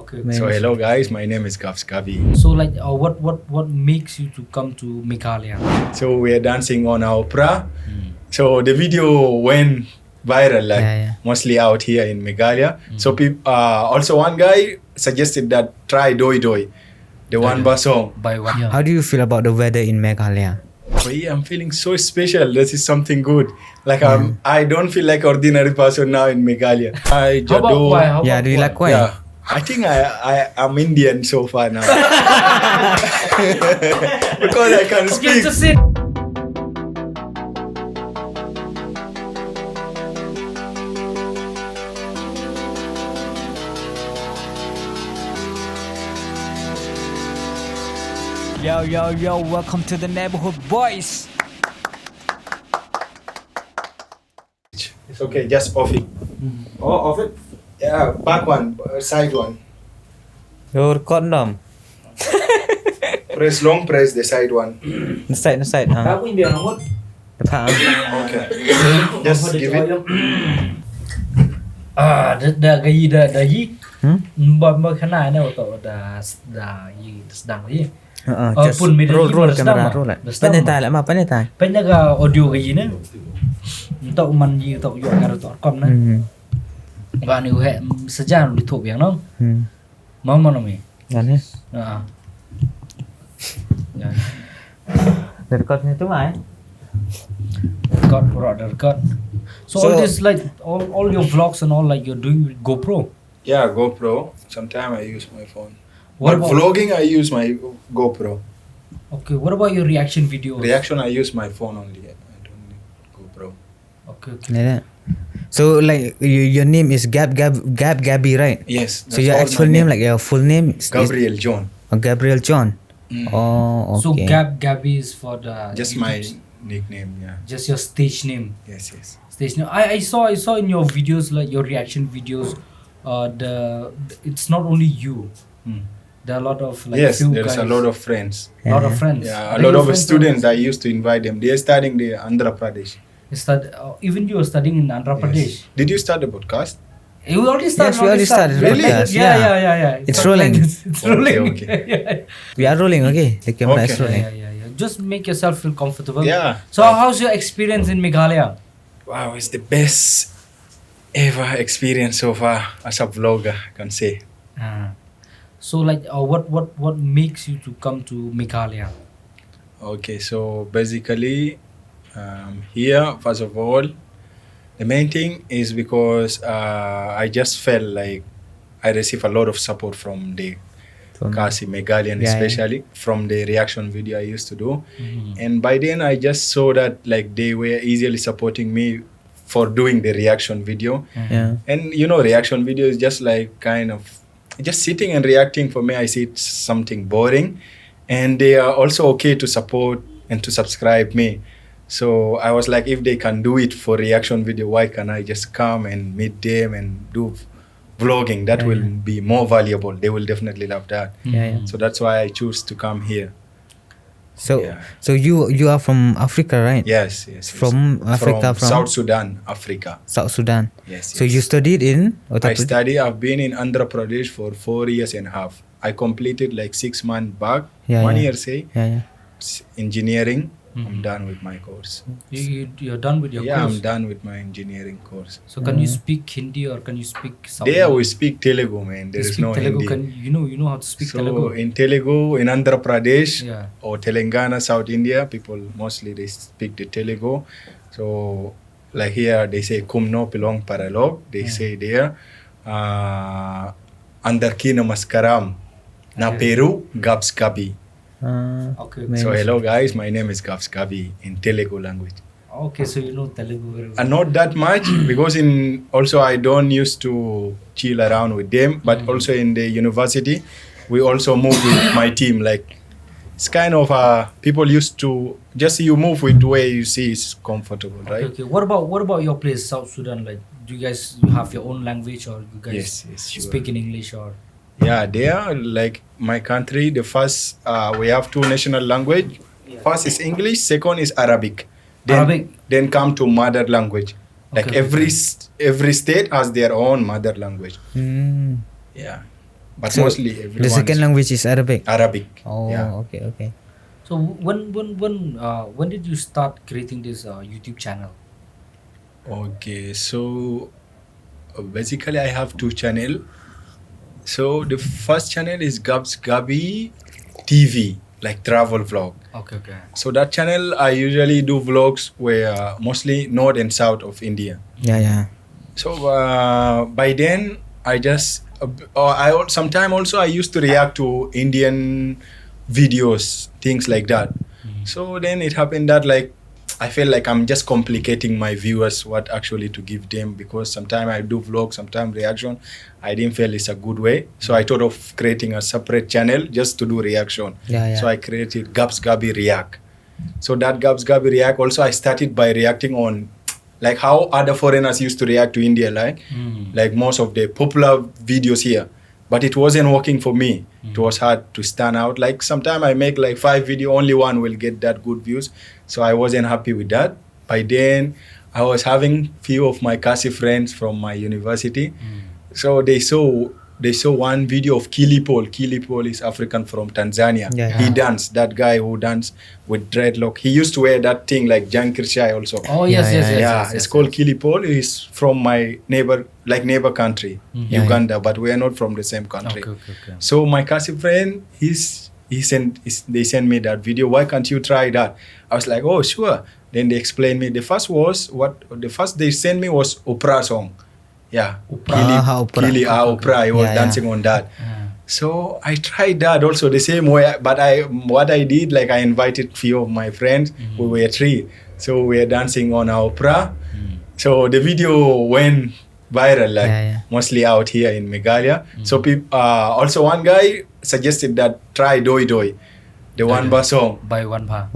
Okay. So hello guys, my name is Gabs Gabi. So like, what makes you to come to Meghalaya? So we are dancing on our pra. So the video went viral, like mostly out here in Meghalaya. So also one guy suggested that try Doi Doi, the one bar song. By what? Yeah. How do you feel about the weather in Meghalaya? But yeah, I'm feeling so special. This is something good. Like I don't feel like ordinary person now in Meghalaya. How about why? Do you like why? Yeah. I think I'm Indian so far now. Because I can speak. Okay, just sit. Yo, welcome to the Neighborhood Boyz. It's okay, just off it. Oh, off it? Yeah, back one, side one. Your condom. Press long, press the side one. The side. Aku Indian amat. The palm. Okay. Just give it. Dah gayi. Mbak kena ni atau dah sedang lagi. Just roll camera, roll it. Pandai. Penjaga audio gayi ni. Untuk man yi untuk yo karo tok kom na. Ba ni he sejan di thop yang nong. Mama nami. Gan ni. Ha. Record ni tu mai. Record. So all this like all your vlogs and all like you're doing with GoPro. Yeah, GoPro. Sometimes I use my phone. What But about vlogging, I use my GoPro. Okay, what about your reaction videos? Reaction, I use my phone only. I don't need GoPro. Okay. Yeah. So like your name is Gabs Gabi, right? Yes. So your actual name, like your full name is Gabriel John. Gabriel John. Oh, okay. So Gabi is for the Just my nickname, yeah. just your stage name. Yes. Stage name. I saw in your videos, like your reaction videos, it's not only you. There are a lot of like Yes, few there's guys, a lot of friends. lot of friends. Yeah, a lot of students. I used to invite them. They are studying the Andhra Pradesh. Even you are studying in Andhra Pradesh. Did you start the podcast? You already started. Yes, we already started. Really? Podcast. Yeah. It's not rolling. like this. It's rolling. Okay. We are rolling, okay? The camera is Okay. rolling. Yeah. Just make yourself feel comfortable. Yeah. So how's your experience in Meghalaya? Wow, it's the best ever experience so far as a vlogger, I can say. So like, what makes you to come to Meghalaya? Okay, so basically, here, first of all, the main thing is because I just felt like I received a lot of support from the Khasi, Meghalayan especially, from the reaction video I used to do. And by then I just saw that like they were easily supporting me for doing the reaction video. Yeah. And you know, reaction video is just like kind of just sitting and reacting. For me, I see it's something boring. And they are also okay to support and to subscribe me. So I was like, if they can do it for reaction video, why can't I just come and meet them and do vlogging? That will be more valuable. They will definitely love that. So that's why I choose to come here. So you are from Africa, right? Yes. From Africa, from South Sudan, Africa. South Sudan. Yes. So you studied in? I've been in Andhra Pradesh for 4 years and a half. I completed like 6 months back, 1 year say, engineering. I'm done with my course. You're done with your course? Yeah, I'm done with my engineering course. So can you speak Hindi or can you speak South? There we speak Telugu, man. There is no Telugu. Hindi. You know how to speak So Telugu? in Telugu, in Andhra Pradesh Yeah. or Telangana, South India, people mostly they speak the Telugu. So like here they say Kumno Pilong Paralog. They say there Andarki Namaskaram. Na Peru Gabs Gabi. Okay. So hello guys, my name is Gabs Gabi in Telugu language. Okay, so you know Telugu very well. And not that much because I don't used to chill around with them, but also in the university we also move with my team. Like it's kind of people used to just you move with where you see is comfortable, right? Okay. What about your place, South Sudan? Like, do you guys have your own language or you guys Yes, sure. speak in English or? Yeah, there like my country, the first we have 2 national language. First is English, second is Arabic. Then come to mother language. Like every state has their own mother language. Yeah. but So mostly everyone. the second language is Arabic. Arabic. Oh, Yeah. okay. So when did you start creating this YouTube channel? Okay, so basically I have two channel. So the first channel is Gabs Gabi TV, like travel vlog. Okay. So that channel I usually do vlogs where mostly north and south of India. Yeah. So by then I just sometime also I used to react to Indian videos, things like that. So then it happened that like I feel like I'm just complicating my viewers what actually to give them, because sometimes I do vlog, sometimes reaction. I didn't feel it's a good way, so I thought of creating a separate channel just to do reaction. Yeah. So I created Gabs Gabi React. So that Gabs Gabi React also I started by reacting on like how other foreigners used to react to India, like most of the popular videos here. But it wasn't working for me. It was hard to stand out. Like sometimes I make like 5 video, only one will get that good views. So I wasn't happy with that. By then, I was having few of my Khasi friends from my university. So they saw one video of Kilipol. Kilipol is African from Tanzania. Yeah. He danced, that guy who danced with dreadlock. He used to wear that thing like Jankir Shai also. Oh yes. It's called Kilipol. He's from my neighbor country, Uganda, but we are not from the same country. Okay. So my Khasi friend, they sent me that video. Why can't you try that? I was like, oh sure. Then they explained me. The first they sent me was opera song. Yeah, Opera. opera. I was dancing on that. So I tried that also the same way. But what I did, like I invited few of my friends. We were 3, so we were dancing on our opera. So the video went viral, like mostly out here in Meghalaya. So also one guy suggested that try Doi Doi, the one bar song. By one bar.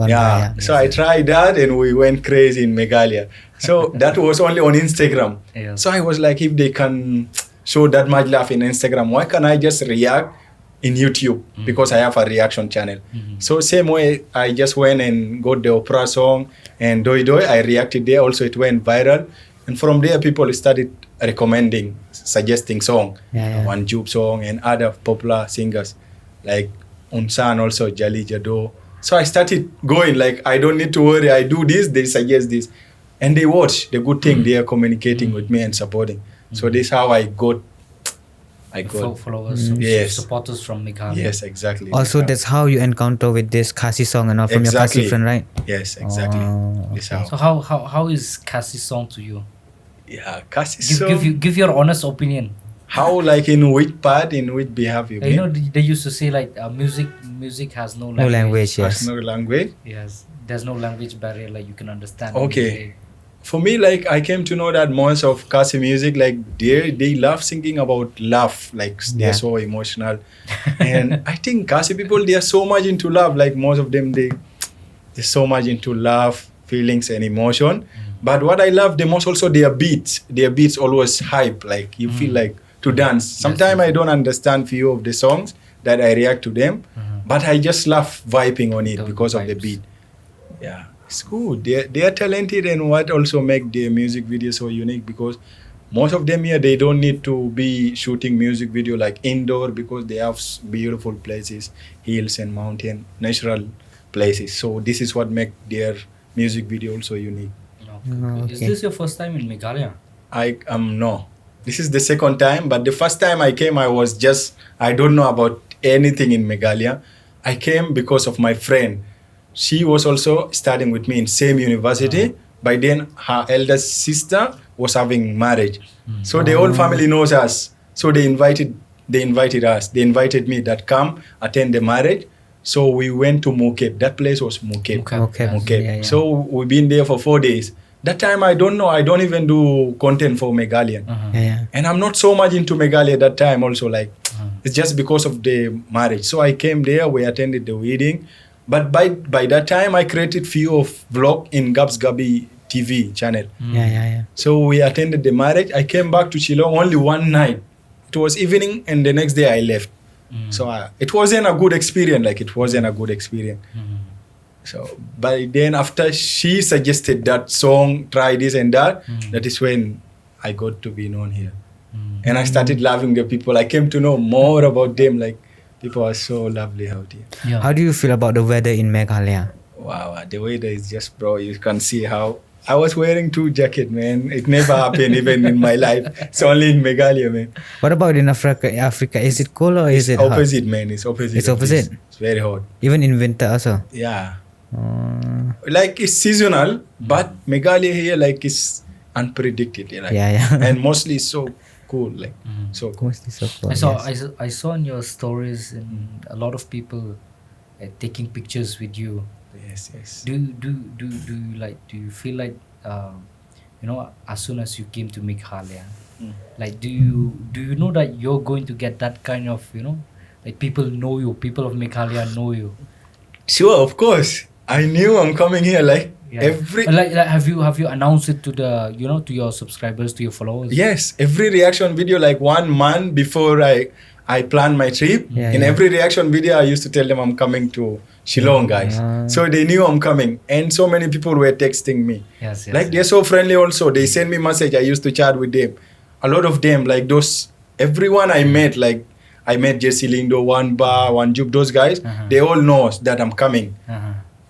So I tried that and we went crazy in Meghalaya. So that was only on Instagram. Yes. So I was like, if they can show that much love in Instagram, why can't I just react in YouTube? Because I have a reaction channel. So same way, I just went and got the opera song and Doi Doi. I reacted there. Also, it went viral. And from there, people started recommending, suggesting song. One Jube song and other popular singers like Unsan also, Jali Jado. So I started going like, I don't need to worry. I do this, they suggest this. And they watch the good thing. They are communicating with me and supporting. So this is how I got followers, supporters from Meghalaya. Yes, exactly. Also, that's how you encounter with this Khasi song and all from your Khasi friend, right? Yes, exactly. This how. So how is Khasi song to you? Yeah, Khasi song. Give your honest opinion. How, like in which part, in which behalf you know, they used to say like music has no language. No language, yes. Has no language? Yes, there's no language barrier, like you can understand. Okay. For me, like I came to know that most of Khasi music, like they love singing about love, like they're so emotional. And I think Khasi people, they are so much into love, like most of them, they're so much into love, feelings and emotion. But what I love the most also their beats always hype, like you feel like to dance. Sometimes I don't understand few of the songs that I react to them, but I just love vibing on it because of the beat. Yeah, it's good. They are talented, and what also make their music video so unique, because most of them here, they don't need to be shooting music video like indoor, because they have beautiful places, hills and mountain, natural places. So this is what make their music video also unique. Okay. Is this your first time in Meghalaya? No. This is the second time, but the first time I came, I don't know about anything in Meghalaya. I came because of my friend. She was also studying with me in same university. By then, her elder sister was having marriage. So the whole family knows us. So they invited us. They invited me that come attend the marriage. So we went to Mukeb. That place was Mukeb. Mukeb. So we've been there for 4 days. That time I don't know. I don't even do content for Meghalayan. And I'm not so much into Meghalaya that time also. Like it's just because of the marriage. So I came there. We attended the wedding. But by that time, I created few of vlog in Gabs Gabi TV channel. So we attended the marriage. I came back to Shillong only one night. It was evening, and the next day I left. So it wasn't a good experience. So by then, after she suggested that song, try this and that, that is when I got to be known here. And I started loving the people. I came to know more about them. Like, people are so lovely out here. Yeah. How do you feel about the weather in Meghalaya? Wow, the weather is just, bro, you can see how I was wearing 2 jackets, man. It never happened even in my life. It's only in Meghalaya, man. What about in Africa? Is it cold or is it hot? Opposite, man. It's opposite. It's of this. opposite? It's very hot. Even in winter also? Yeah. Like, it's seasonal, but Meghalaya here, like, is unpredicted. Like, Yeah. And mostly so cool, like, so cool. Mostly so cold. I saw in your stories and a lot of people taking pictures with you. Yes. Do you feel like as soon as you came to Meghalaya, like do you know that you're going to get that kind of like people know you, people of Meghalaya know you? Sure, of course. I knew I'm coming here, like, every... like have you announced it to the to your subscribers, to your followers? Yes, every reaction video, like 1 month before I planned my trip. In every reaction video, I used to tell them I'm coming to Shillong, guys. So they knew I'm coming. And so many people were texting me. Yes. Like, they're so friendly also. They send me message. I used to chat with them. A lot of them, like everyone I met, like, I met Jesse Lindo, One Bar, One Jup, those guys. They all know that I'm coming.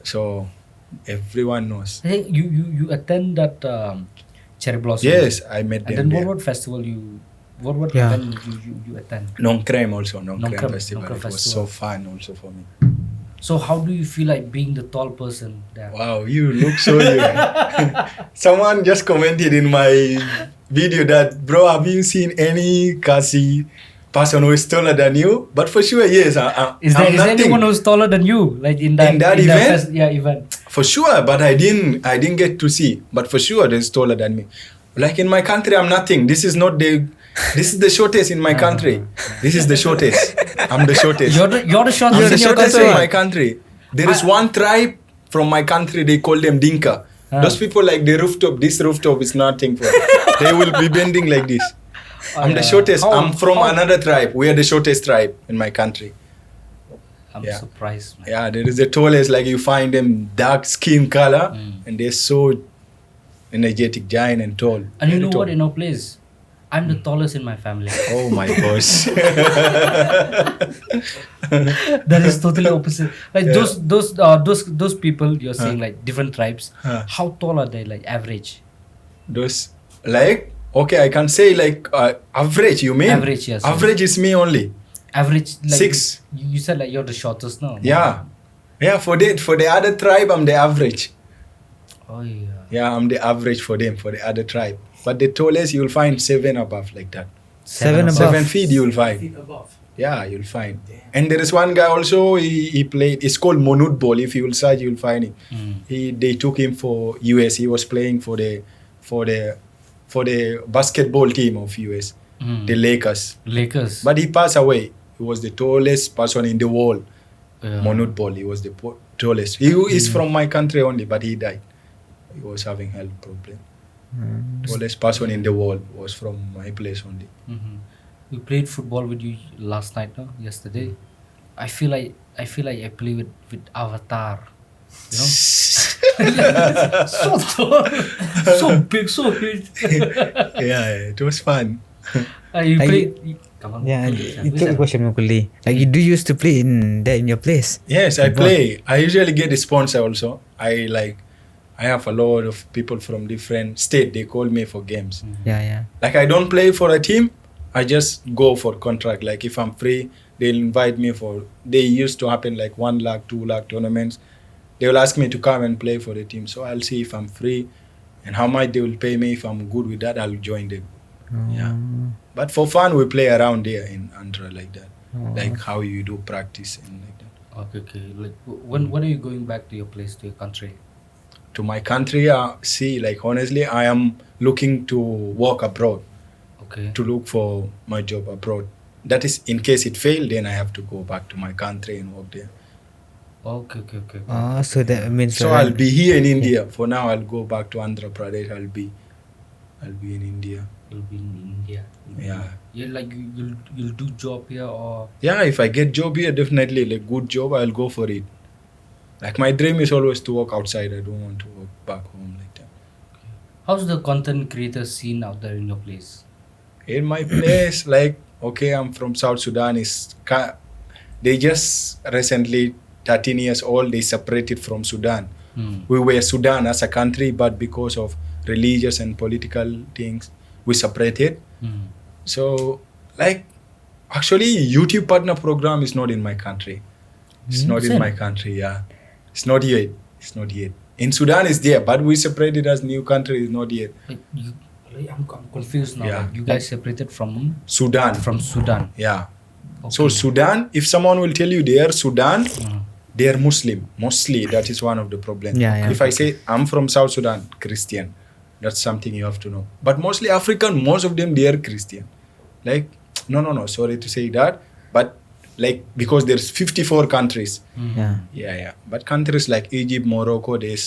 So everyone knows. I think you attend that Cherry Blossom. Yes, I met them. And then there. what festival what event you attend? Nongkrem also, Nongkrem Festival. Nongkrem It was Festival. so fun also for me. So how do you feel like being the tall person there? Wow, you look so young. Someone just commented in my video that, bro, have you seen any Khasi person who is taller than you? But for sure, yes. Is there anyone who's taller than you? Like in that event? Event. For sure, but I didn't get to see. But for sure, there's taller than me. Like in my country, I'm nothing. This is the shortest in my country. This is the shortest. I'm the shortest. You're the shortest I'm the in your shortest country. in my country. There is one tribe from my country, they call them Dinka. Those people, like, the rooftop, this rooftop is nothing for them. They will be bending like this. I'm the shortest. I'm from another tribe. We are the shortest tribe in my country. I'm surprised, man. Yeah, there is the tallest, like, you find them dark skin color, and they're so energetic, giant and tall. And you know what, in our place, I'm the tallest in my family. Oh my gosh. That is totally opposite. Like those people you're saying, like different tribes, how tall are they, like average? Those, like, okay, I can say, like, average, you mean? Average, yes. Average is me only. Average, like 6. You said like you're the shortest, no? Yeah. Yeah, for the other tribe, I'm the average. Oh yeah. Yeah, I'm the average for them, for the other tribe. But the tallest, you'll find 7 above, like that. 7 above? 7 feet you'll find. Yeah, you'll find. And there is one guy also, he played, it's called Monut Ball. If you will search, you'll find him. They took him for US. He was playing for the basketball team of US, the Lakers. But he passed away. He was the tallest person in the world. Monut Ball, he was the tallest. He is from my country only, but he died. He was having health problem. Tallest person in the world was from my place only. We played football with you last night, no? Yesterday. I feel like I play with Avatar. You know? So tall, so big, so huge. Yeah, it was fun. You played. Come on. Yeah, it's a question, Mukuli. Like, you do used to play in your place? Yes, I play. I usually get a sponsor also. I have a lot of people from different states. They call me for games. Yeah. Like, I don't play for a team. I just go for contract. Like, if I'm free, they'll invite me for... They used to happen like 1 lakh, 2 lakh tournaments. They will ask me to come and play for the team. So I'll see if I'm free and how much they will pay me. If I'm good with that, I'll join them. Yeah. But for fun, we play around here in Andhra like that. Like how you do practice and like that. Okay. Like, when are you going back to your place, to your country? To my country, see, like, honestly, I am looking to work abroad. Okay. To look for my job abroad. That is, in case it failed, then I have to go back to my country and work there. Okay. Oh, so that means... So I'll be here in India. For now, I'll go back to Andhra Pradesh. I'll be in India. You'll be in India. Yeah. Yeah, like you'll do job here or... Yeah, if I get job here, definitely, like, good job, I'll go for it. Like, my dream is always to work outside. I don't want to work back home like that. How's the content creator scene out there in your place? In my place, like, okay, I'm from South Sudan. They just recently, 13 years old, they separated from Sudan. We were Sudan as a country, but because of religious and political things, we separated. So, like, actually, YouTube partner program is not in my country. It's not in my country, yeah. It's not yet. It's not yet. In Sudan, it's there, but we separated as new country. It's not yet. I'm confused now. Yeah. Like, you guys separated from Sudan. Sudan. Yeah. Okay. So Sudan, if someone will tell you they are Sudan, they are Muslim. Mostly, that is one of the problems. Yeah. If I say I'm from South Sudan, Christian, that's something you have to know. But mostly African, most of them, they are Christian. Like, no, sorry to say that. But like, because there's 54 countries. Yeah. But countries like Egypt, Morocco, they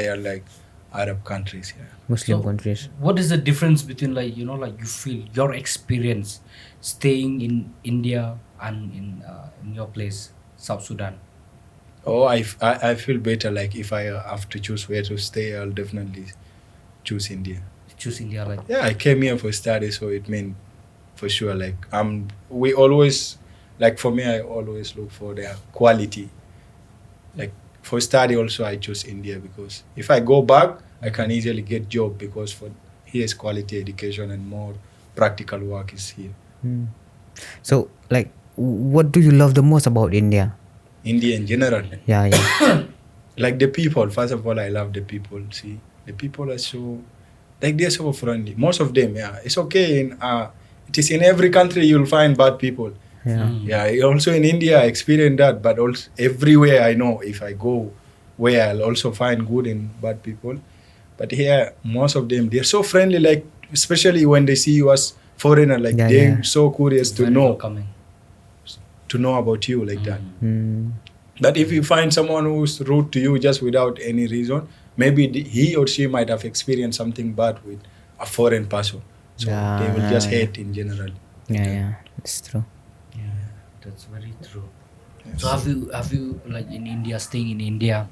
are like Arab countries. Yeah. Muslim So, countries. What is the difference between, like, you know, like, you feel your experience staying in India and in your place, South Sudan? Oh, I feel better. Like, if I have to choose where to stay, I'll definitely choose India. Choose India, like. Yeah, I came here for study, so it meant for sure. Like, we always, like, for me, I always look for the quality. Like, for study also, I choose India because if I go back, I can easily get job because for here's quality education and more practical work is here. So, like, what do you love the most about India? India in general. Yeah. Like the people, first of all, I love the people. See, the people are so, like, they're so friendly. Most of them, yeah. It's okay. It is in every country you'll find bad people. Yeah. Also in India, I experienced that. But also everywhere I know, if I go where I'll also find good and bad people. But here, most of them, they're so friendly. Like, especially when they see you as foreigner, like they're so curious to Very know. welcoming. To know about you like that. But if you find someone who's rude to you just without any reason, maybe he or she might have experienced something bad with a foreign person. So they will just hate in general. Yeah. That's true. Yeah, that's very true. Yes. So have you like in India, staying in India,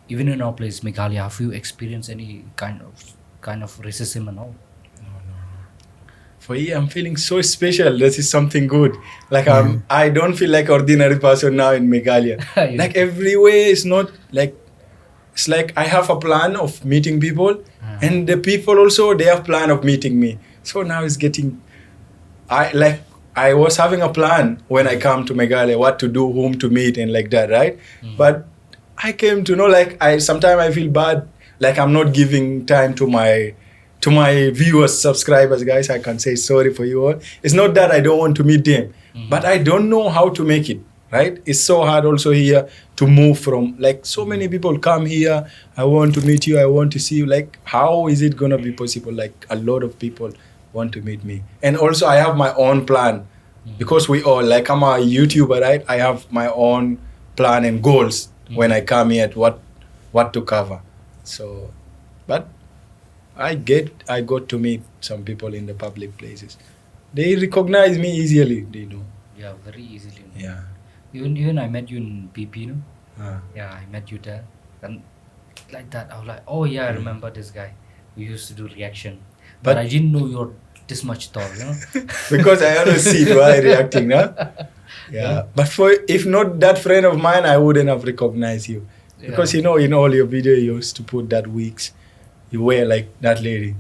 even in our place, Meghalaya, have you experienced any kind of racism and all? For you, I'm feeling so special. This is something good. Like, I don't feel like ordinary person now in Meghalaya. Yeah. Like, everywhere is not like, it's like I have a plan of meeting people and the people also, they have plan of meeting me. So now it's getting, I was having a plan when I come to Meghalaya, what to do, whom to meet and like that, right? But I came to know, like, sometimes I feel bad, like I'm not giving time to my viewers, subscribers, guys. I can say sorry for you all. It's not that I don't want to meet them, but I don't know how to make it, right? It's so hard also here to move from, like, so many people come here. I want to meet you. I want to see you. Like, how is it going to be possible? Like, a lot of people want to meet me. And also I have my own plan because we all, like, I'm a YouTuber, right? I have my own plan and goals when I come here, what to cover. So, but I got to meet some people in the public places. They recognize me easily. They know. Yeah, very easily. Yeah. Even I met you in PP, Yeah, I met you there, and like that, I was like, oh yeah, I remember this guy. We used to do reaction, but I didn't know you're this much tall, Because I always see why reacting, Yeah. But if not that friend of mine, I wouldn't have recognized you. Because in all your video you used to put that wigs. You wear like that lady.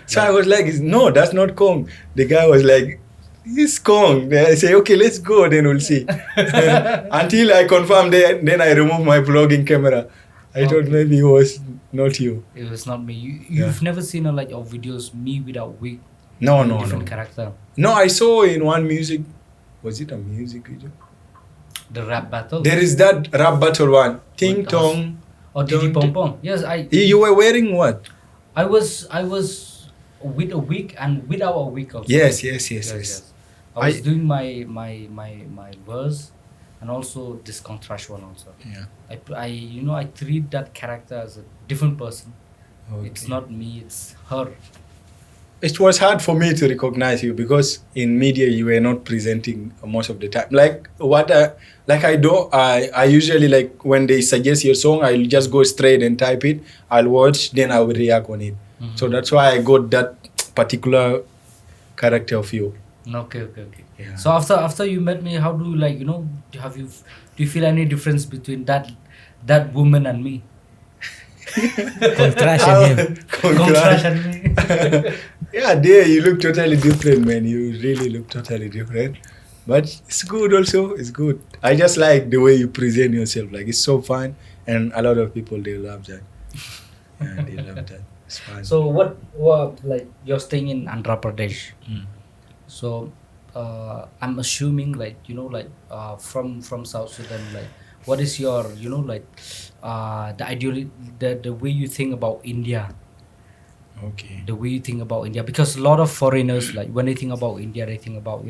So I was like, no, that's not Kong. The guy was like, it's Kong. Then I say, okay, let's go, then we'll see. Until I confirmed, then I removed my vlogging camera. I thought maybe it was not you. It was not me. You've never seen your videos, me without wig? No. Different character. No, I saw in one music. Was it a music video? The rap battle? There is that rap battle one. Ting tong. Or Didi Pom Pom. Yes, You were wearing what? I was with a wig and without a wig also. Yes. I was doing my verse and also this contrast one also. Yeah. I treat that character as a different person. Okay. It's not me, it's her. It was hard for me to recognize you because in media you were not presenting most of the time. I usually, like, when they suggest your song, I'll just go straight and type it. I'll watch, then I will react on it. So that's why I got that particular character of you. Okay. Yeah. So after you met me, how do you like, do you feel any difference between that woman and me? Contrast in him. Contrast and me. Yeah, there you look totally different, man. You really look totally different. But it's good also. It's good. I just like the way you present yourself. Like, it's so fun, and a lot of people, they love that. Yeah, they love that. It's fun. So what like you're staying in Andhra Pradesh. So I'm assuming like from South Sudan, like what is your the ideology, the way you think about India, Okay. the way you think about India, because a lot of foreigners, like when they think about India, they think about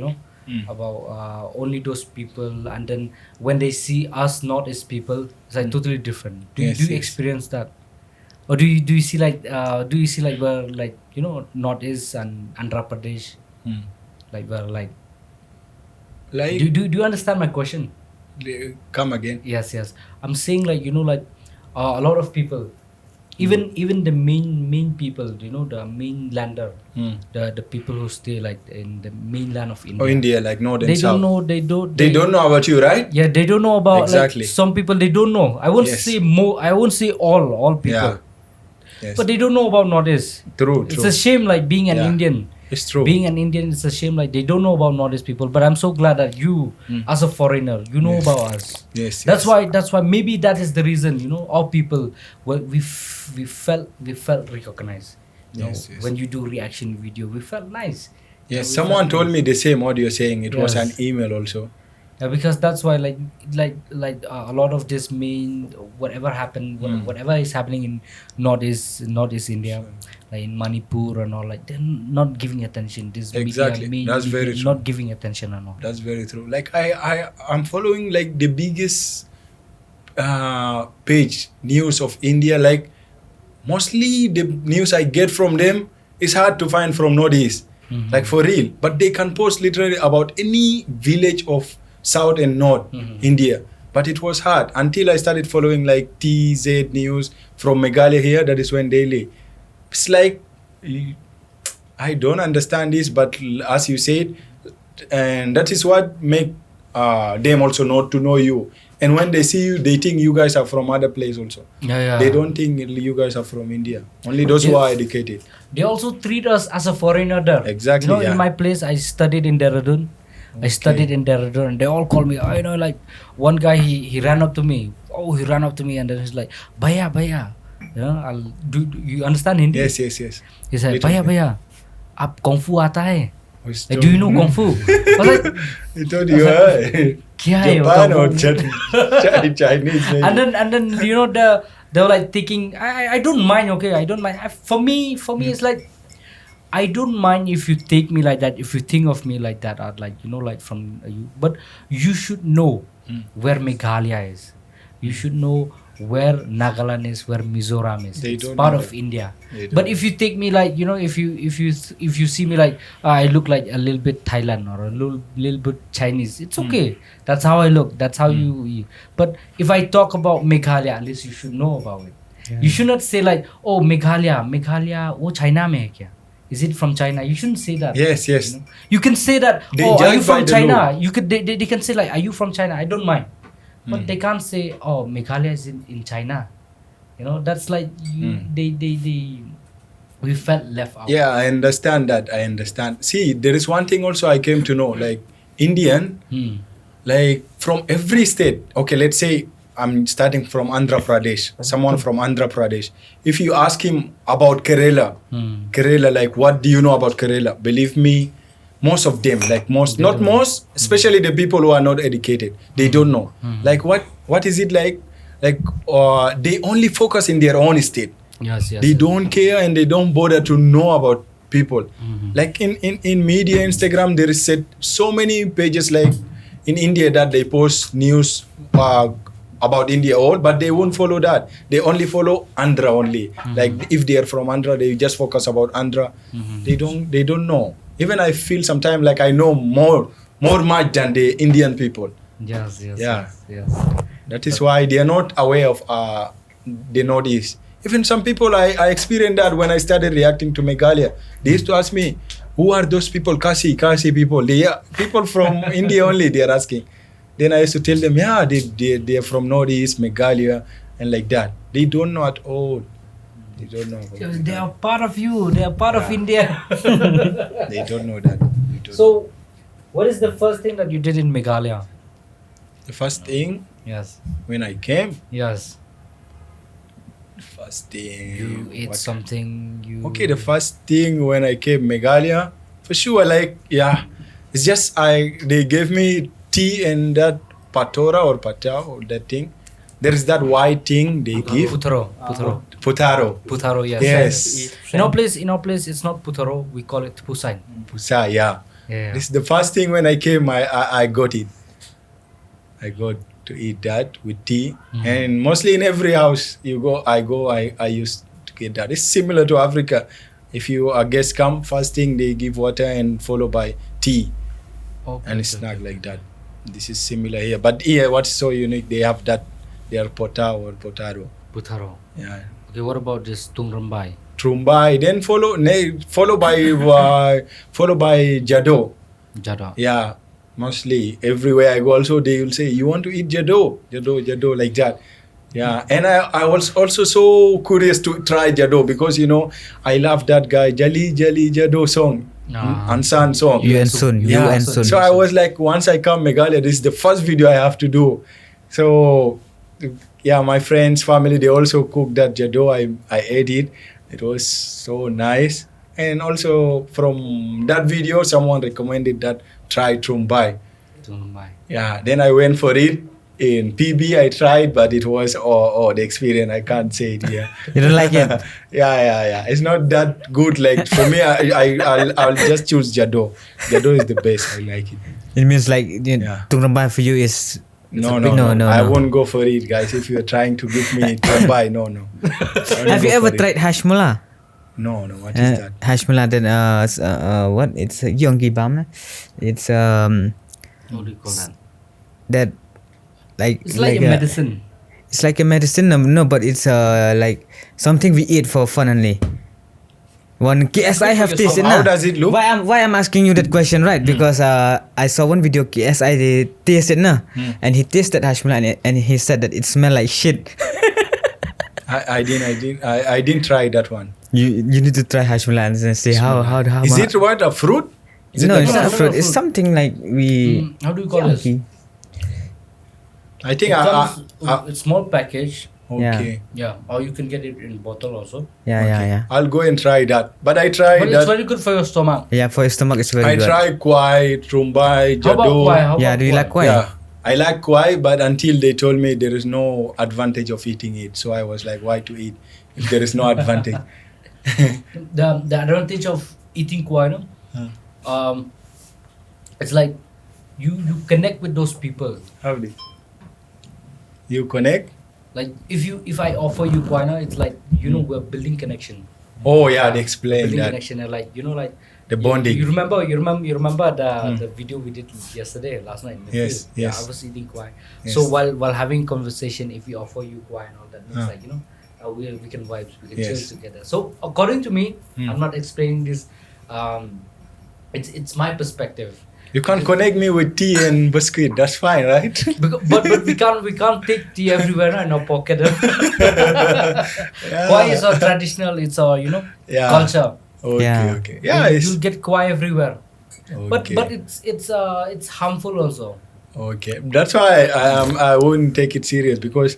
about only those people, and then when they see us Northeast people, it's like totally different. Do you experience that, or do you see like where like Northeast and Andhra Pradesh, like where like Like, do you understand my question? come again. Yes. I'm saying like a lot of people, even the main people, the mainlander, the people who stay like in the mainland of India. Oh, India, like North and They South. don't know. They don't know about you, right? Yeah, they don't know about Exactly. like some people. They don't know. I won't Yes. say more. I won't say all people. Yeah. Yes. But they don't know about Northeast. True. It's a shame, like being an Yeah. Indian. It's true. Being an Indian, it's a shame, like they don't know about Northeast people. But I'm so glad that you, as a foreigner, you know about us. Yes. That's why maybe that is the reason, our people, well, we felt recognized. Yes. When you do reaction video, we felt nice. Yes. We Someone felt told nice. me the same what you're saying. It was an Yes. email also. Yeah, because that's why like a lot of this whatever happened, whatever is happening in Northeast India, like in Manipur and all, like they're not giving attention. This Exactly. media, That's very true. not giving attention and all. That's very true. Like I'm following like the biggest page news of India. Like mostly the news I get from them is hard to find from Northeast. Like for real. But they can post literally about any village of South and North India. But it was hard until I started following like TZ news from Meghalaya here. That is when daily. It's like I don't understand this, but as you said, and that is what make them also not to know you. And when they see you, they think you guys are from other place also. Yeah. They don't think you guys are from India. Only those who are educated. They also treat us as a foreigner there. Exactly, yeah. In my place, I studied in Dehradun. And they all call me. Like one guy, he ran up to me. He ran up to me, and then he's like, "Bhaiya." Do you understand Hindi? Yes. He said, Little "Bhaiya, आप kung fu आता है? Who's Do you know kung fu?" I was like, I told you, "क्या है Japan or kung fu?" Chinese. Maybe. And then they were like thinking, I don't mind. Okay, I don't mind. For me it's like, I don't mind if you take me like that, if you think of me like that, or like like from you. But you should know where Meghalaya is. You should know where Nagaland is, where Mizoram is. They It's don't part know of that. India. They don't But know. if you take me like if you see me like I look like a little bit Thailand or a little bit Chinese, it's okay. That's how I look. That's how you. But if I talk about Meghalaya, at least you should know about it. Yeah. You should not say like, oh Meghalaya, वो China में है क्या? Is it from China? You shouldn't say that. Yes. You can say that. They Are judge you from by the China? law. You could. They can say like, are you from China? I don't mind, but they can't say, oh, Meghalaya is in China. That's like we felt left out. Yeah, I understand that. I understand. See, there is one thing also I came to know. Like Indian, like from every state. Okay, let's say I'm starting from Andhra Pradesh. Someone from Andhra Pradesh. If you ask him about Kerala, like what do you know about Kerala? Believe me, most of them, like not most, especially the people who are not educated, they don't know. Like what is it like? Like they only focus in their own state. Yes. They don't care and they don't bother to know about people. Like in media, Instagram, there is so many pages like in India that they post news about India all, but they won't follow that. They only follow Andhra only. Like if they are from Andhra, they just focus about Andhra. They don't know. Even I feel sometimes like I know more much than the Indian people. Yes. Yeah. Yes. That is why they are not aware of the Northeast. Even some people, I experienced that when I started reacting to Meghalaya. They used to ask me, who are those people, Khasi people? They are people from India only, they are asking. Then I used to tell them, yeah, they are from Northeast, Meghalaya, and like that. They don't know at all. They don't know. They are part of you. They are part of India. They don't know that. So, what is the first thing that you did in Meghalaya? The first thing, Yes. when I came, Yes. first thing. You ate something. Okay, the first thing when I came Meghalaya, for sure, like, yeah, it's just they gave me tea and that patora or pata or that thing. There is that white thing they give. Putaro. Putaro. Yes. Yes. In our place, it's not putaro. We call it pusain. Pusa, yeah. Yeah. This is the first thing when I came, I got it. I got to eat that with tea. And mostly in every house I used to get that. It's similar to Africa. If a guest come, first thing they give water and followed by tea. Okay, And snack like that. This is similar here. But here, what's so unique, they have that, they are pota or potaro. Putaro. Yeah. Okay, what about this tungrambai? Trumbai, then followed by jado. Jada. Yeah, mostly everywhere I go also they will say, you want to eat jado like that. Yeah, and I was also so curious to try jado because I love that guy Jali Jado song, Ansan song. You and Sun. So I was like, once I come Meghalaya, this is the first video I have to do. So yeah, my friends, family, they also cooked that jado. I ate it. It was so nice. And also from that video, someone recommended that try Trumbai. Yeah, then I went for it. In PB, I tried, but it was the experience. I can't say it here. You don't like it? Yeah. It's not that good. Like for me, I'll just choose Jado. Jado is the best. I like it. It means like Yeah. Tungrambai for you is No. I won't go for it, guys. If you're trying to give me Trumbai, no. Have you ever tried hashmula? No. What is that? Hashmula, then what? It's yonggi bam. It's What do you call that? that like It's like a medicine. It's like a medicine, no, but it's like something we eat for fun only. One KSI have tasted. How does it look? Why I'm asking you that question, right? Because I saw one video KSI they tasted and he tasted hashmula and he said that it smelled like shit. I didn't try that one. You need to try hashmula and say how Is it what, a fruit? Is no, it it's not a not fruit. a It's fruit. something like we. How do you call this? Yonki. I think It comes a small package. okay. Yeah, or you can get it in bottle also. Yeah. I'll go and try that. But I tried But it's that. very good for your stomach. Yeah, for your stomach it's very I good. tried kwai, trumbai, How about jado. kwai? How Yeah, about do you like kwai? Yeah, I like kwai, but until they told me there is no advantage of eating it, so I was like, why to eat if there is no advantage? The advantage of eating kwai, it's like you connect with those people. How do you connect? Like if I offer you kwai, it's like we're building connection. Oh yeah, they explained Building that. connection and like like The bonding. You remember the video we did last night in the Yes, field? yes. Yeah, I was eating kwai. Yes. So while having conversation, if we offer you kwai and all that, it's like we can vibes, we can Yes. chill together. So according to me, I'm not explaining this. It's my perspective. You can't connect me with tea and biscuit. That's fine, right? But we can't take tea everywhere in our pocket. Kwai is our traditional. It's our Yeah. culture. Okay. Yeah, You'll get kwai everywhere. okay. But it's harmful also. Okay, that's why I wouldn't take it serious because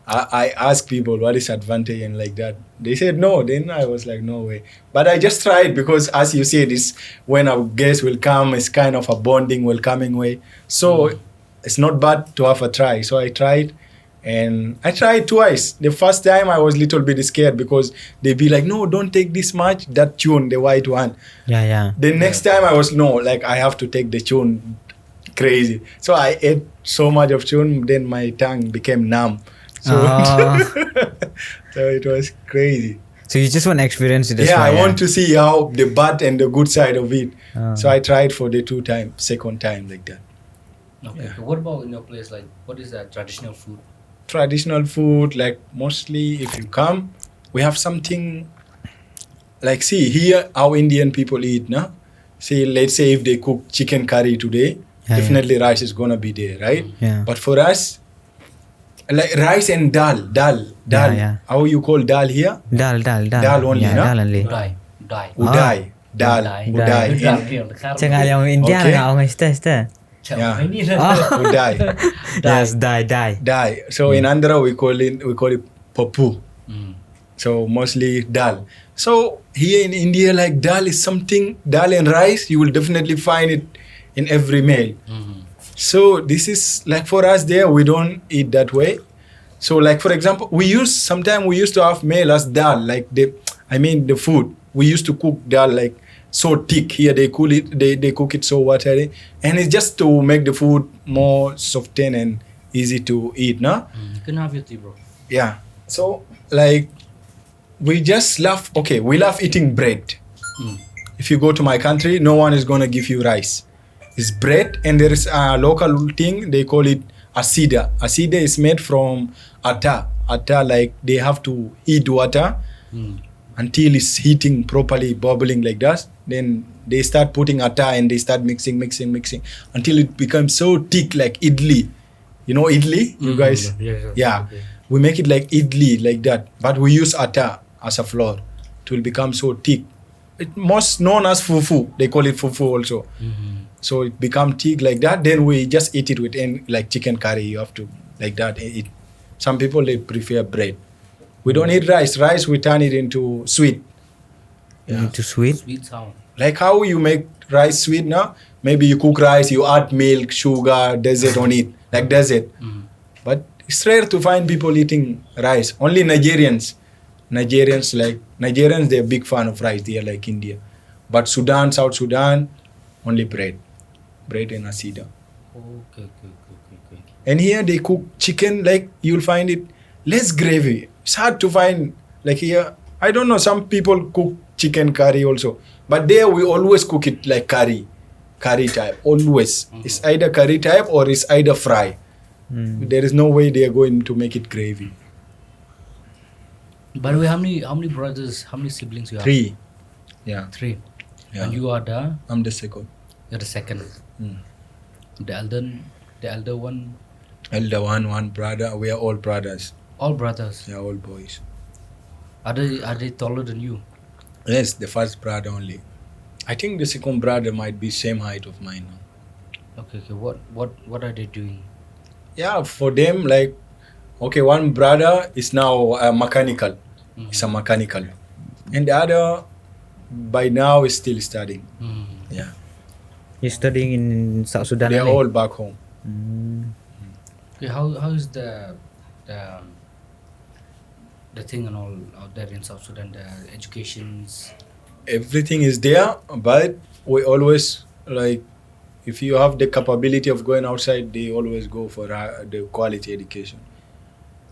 I asked people what is advantage and like that. They said no. Then I was like, no way. But I just tried because, as you said, it's when a guest will come, it's kind of a bonding, welcoming way. So it's not bad to have a try. So I tried, and I tried twice. The first time I was a little bit scared because they'd be like, no, don't take this much. That tune, the white one. Yeah. The next time I was I have to take the tune crazy. So I ate so much of tune, then my tongue became numb. So, so it was crazy. So you just want to experience it. I want to see how the bad and the good side of it. So I tried for the second time like that. Okay. Yeah. So what about in your place? Like, what is that traditional food? Traditional food, like mostly if you come, we have something like, see here how Indian people eat, no? See, let's say if they cook chicken curry today, definitely rice is gonna be there, right? Yeah. But for us, like rice and dal. Yeah. How you call dal here? Dal. Dal only, Yeah, no? dal only. Die. Udai. Dal. Udai. Jangan yang India Okay. lah orang stay. Yeah. Oh. Udai. Yes, die. Dai. So in Andhra we call it papu. So mostly dal. So here in India, like dal is something, dal and rice, you will definitely find it in every meal. So this is like for us there, we don't eat that way. So like for example, sometimes we used to have meal as dal, like the food. We used to cook dal like so thick. Here they cook it so watery, and it's just to make the food more soften and easy to eat, no? You can have your tea, bro. Yeah. So like we just love eating bread. If you go to my country, no one is gonna give you rice. It's bread, and there is a local thing, they call it asida. Asida is made from atta. Atta, like they have to heat water until it's heating properly, bubbling like that. Then they start putting atta and they start mixing until it becomes so thick like idli. You know idli? You guys? Yeah. Okay. We make it like idli, like that. But we use atta as a flour. It will become so thick. It most known as fufu. They call it fufu also. So it become thick like that. Then we just eat it with like chicken curry. You have to like that eat. Some people they prefer bread. We don't eat rice. Rice we turn it into sweet. Into sweet. Sweet sound. Like how you make rice sweet now. Maybe you cook rice, you add milk, sugar, dessert on it, like dessert. But it's rare to find people eating rice. Only Nigerians, they're a big fan of rice. They are like India. But Sudan, South Sudan, only bread and asida. Okay. And here they cook chicken, like you'll find it less gravy. It's hard to find, like here, I don't know, some people cook chicken curry also. But there we always cook it like curry type, always. It's either curry type or it's either fry. There is no way they are going to make it gravy. By the way, how many brothers, how many siblings you have? 3. Yeah. 3. Yeah. And you are I'm the second. you're the second. The elder one. Elder one brother. We are all brothers. All brothers. Yeah, all boys. Are they taller than you? Yes, the first brother only. I think the second brother might be same height of mine now. Okay. What are they doing? Yeah, for them, like, okay, one brother is now mechanical. He's a mechanical. And the other, by now, is still studying. Yeah. You're studying in South Sudan. They're only? all back home. Okay, how is the thing and all out there in South Sudan, the educations? Everything is there, but we always, like, if you have the capability of going outside, they always go for the quality education.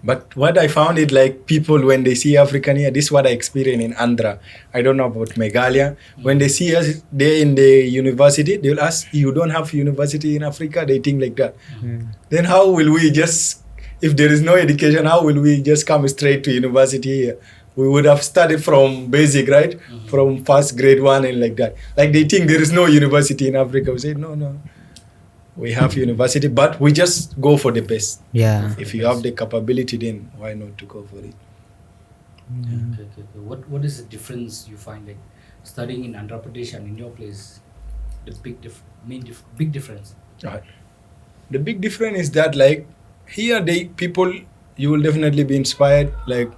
But what I found it, like, people, when they see African here, this is what I experienced in Andhra. I don't know about Meghalaya. When they see us there in the university, they will ask, you don't have university in Africa? They think like that. Then how will we just, if there is no education, how will we just come straight to university here? We would have started from basic, right? From first grade 1 and like that. Like they think there is no university in Africa. We say, no. We have university, but we just go for the best. Yeah. If you have the capability, then why not to go for it? Okay. What is the difference you find, like, studying in Andhra Pradesh and in your place? The big difference. Right. The big difference is that, like, here you will definitely be inspired. Like,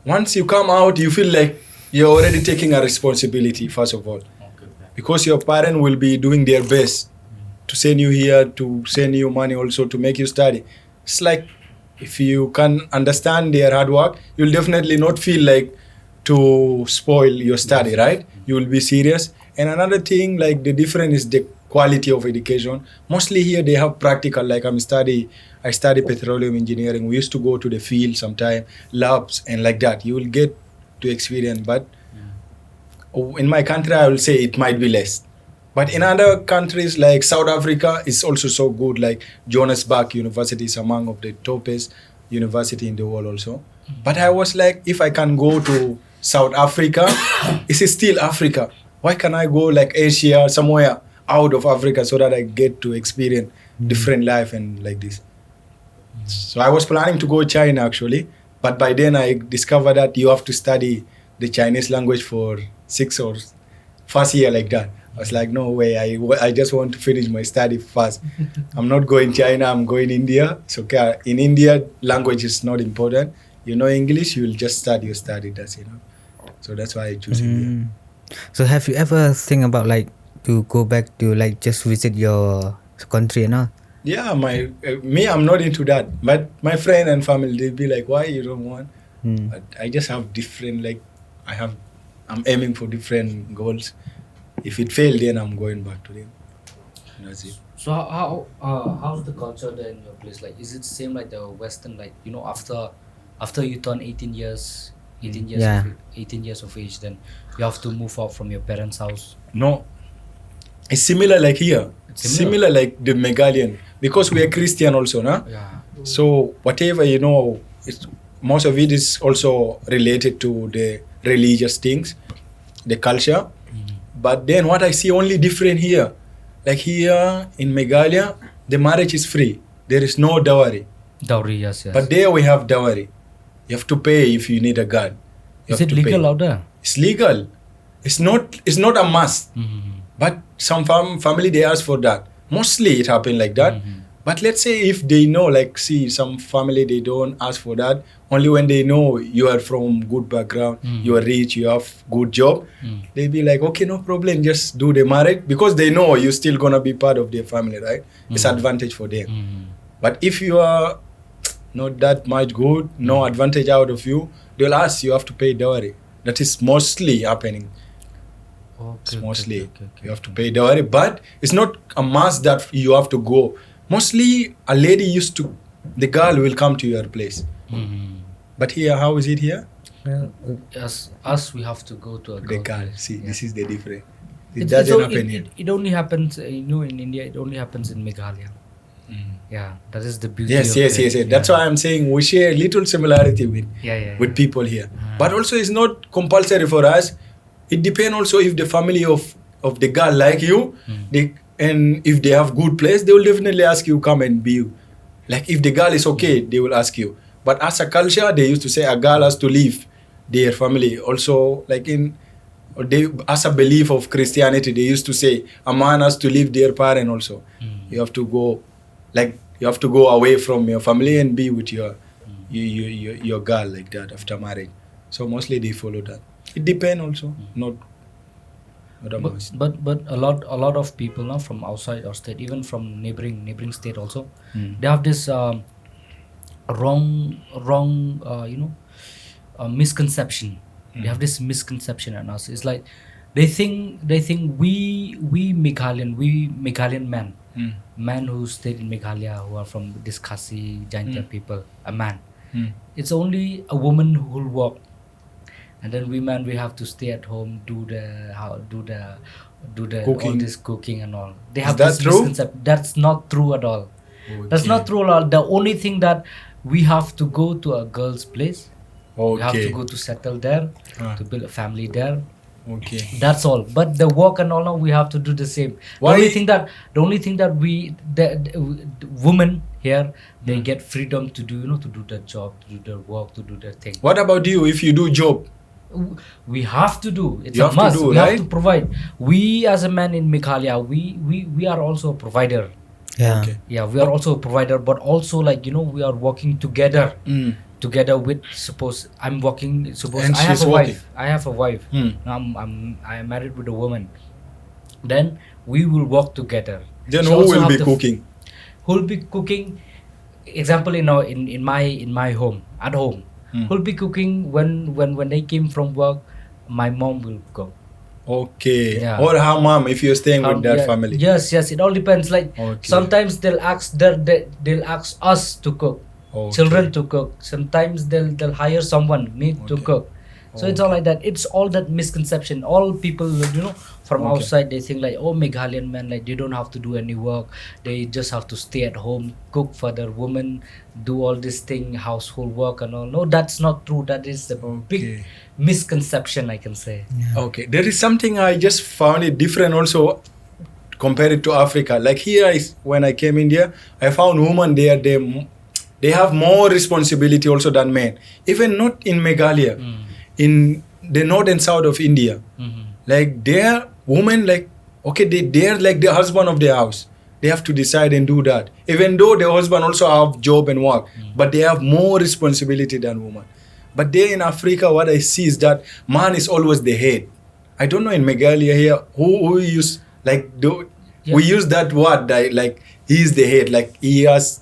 once you come out, you feel like you're already taking a responsibility, first of all. Okay. Because your parents will be doing their best to send you here, to send you money also to make you study. It's like, if you can understand their hard work, you'll definitely not feel like to spoil your study, right? You will be serious. And another thing, like, the difference is the quality of education. Mostly here they have practical, like I study petroleum engineering. We used to go to the field sometime, labs and like that. You will get to experience, but in my country, I will say it might be less. But in other countries like South Africa, it's also so good. Like Johannesburg University is among of the topest university in the world also. But I was like, if I can go to South Africa, it's still Africa. Why can't I go like Asia, somewhere out of Africa, so that I get to experience different life and like this. So I was planning to go China actually, but by then I discovered that you have to study the Chinese language for 6 or first year like that. I was like, no way, I just want to finish my study first. I'm not going China, I'm going India. So okay, in India, language is not important. You know English, you will just start your study, that's So that's why I choose India. So have you ever think about like to go back to like just visit your country and all? Yeah, me, I'm not into that. But my friend and family, they'll be like, why you don't want? But I just have different, like, I'm aiming for different goals. If it failed, then I'm going back to them. That's it. So how's the culture there in your place? Like, is it same like the Western? Like, after you turn 18 years, 18 years of age, then you have to move out from your parents' house. No, it's similar like here. Similar like the Meghalayan, because we are Christian also, nah? Yeah. So whatever most of it is also related to the religious things, the culture. But then what I see only different here, like here in Meghalaya, the marriage is free. There is no dowry. Dowry, yes. But there we have dowry. You have to pay if you need a girl. Is it legal out there? It's legal. It's not a must. But some family, they ask for that. Mostly it happen like that. But let's say if they know, like, see, some family, they don't ask for that. Only when they know you are from good background, you are rich, you have good job, they be like, okay, no problem, just do the marriage. Because they know you're still going to be part of their family, right? It's advantage for them. But if you are not that much good, no advantage out of you, they'll ask you have to pay dowry. That is mostly happening. Okay, Mostly you have to pay dowry, but it's not a must that you have to go. Mostly a lady the girl will come to your place. But here, how is it here? Us, we have to go to a The girl girl, place. see, this is the difference. It It's doesn't only- happen here. It only happens, in India, it only happens in Meghalaya. Yeah, that is the beauty Yes. of it. That's why I'm saying we share a little similarity with people here. But also it's not compulsory for us. It depends also if the family of the girl like you, and if they have good place, they will definitely ask you come and be. Like if the girl is okay, they will ask you. But as a culture, they used to say a girl has to leave their family. Also, like as a belief of Christianity, they used to say a man has to leave their parent also. You have to go, like you have to go away from your family and be with your girl like that after marriage. So mostly they follow that. It depends also, not a must. But a lot of people now from outside our state, even from neighboring state also, they have this wrong misconception. They have this misconception on us. It's like they think we Meghalayan men who stayed in Meghalaya, who are from this Khasi Kynthei people, a man. It's only a woman who will work. And then we have to stay at home, do the Cooking. all this cooking and all. They have that this true? misconception. That's not true at all. That's Okay. not true at all. The only thing that we have to go to a girl's place. We have to Okay. go to settle there, to build a family there. Okay. That's all. But the work and all now we have to do the same. Why- The only thing that the women here, they get freedom to do the job, to do their work, to do their thing. What about you if you do job? We have to do. It's You a have to must. do, We right? have to provide. We as a man in Meghalaya, we are also a provider. Yeah. Okay. Yeah, we are also a provider, but also we are working together. Together with, suppose I'm working. Suppose And I have she's a working. wife. I have a wife. Hmm. I am married with a woman. Then we will work together. Then She who also will have be the- cooking? Who will be cooking? Example, in my home at home. Who will be cooking when they came from work? My mom will cook. Okay. Yeah. Or her mom if you're staying with that Yeah, family. Yes, it all depends. Like Okay. sometimes they'll ask us to cook. Okay. Children to cook. Sometimes they'll hire someone, me to Okay. cook. So it's all like that. It's all that misconception. All people, From Okay. outside, they think like, oh, Meghalayan men, like they don't have to do any work. They just have to stay at home, cook for their women, do all this thing, household work and all. No, that's not true. That is a big Okay. misconception, I can say. Okay, there is something I just found it different also compared to Africa. Like here, when I came India, I found women there. They have more responsibility also than men. Even not in Meghalaya, in the north and south of India. Like their women, like okay, they're like the husband of their house. They have to decide and do that. Even though the husband also have job and work, but they have more responsibility than women. But there in Africa, what I see is that man is always the head. I don't know in Meghalaya here who use like we use that word like he is the head, like he has.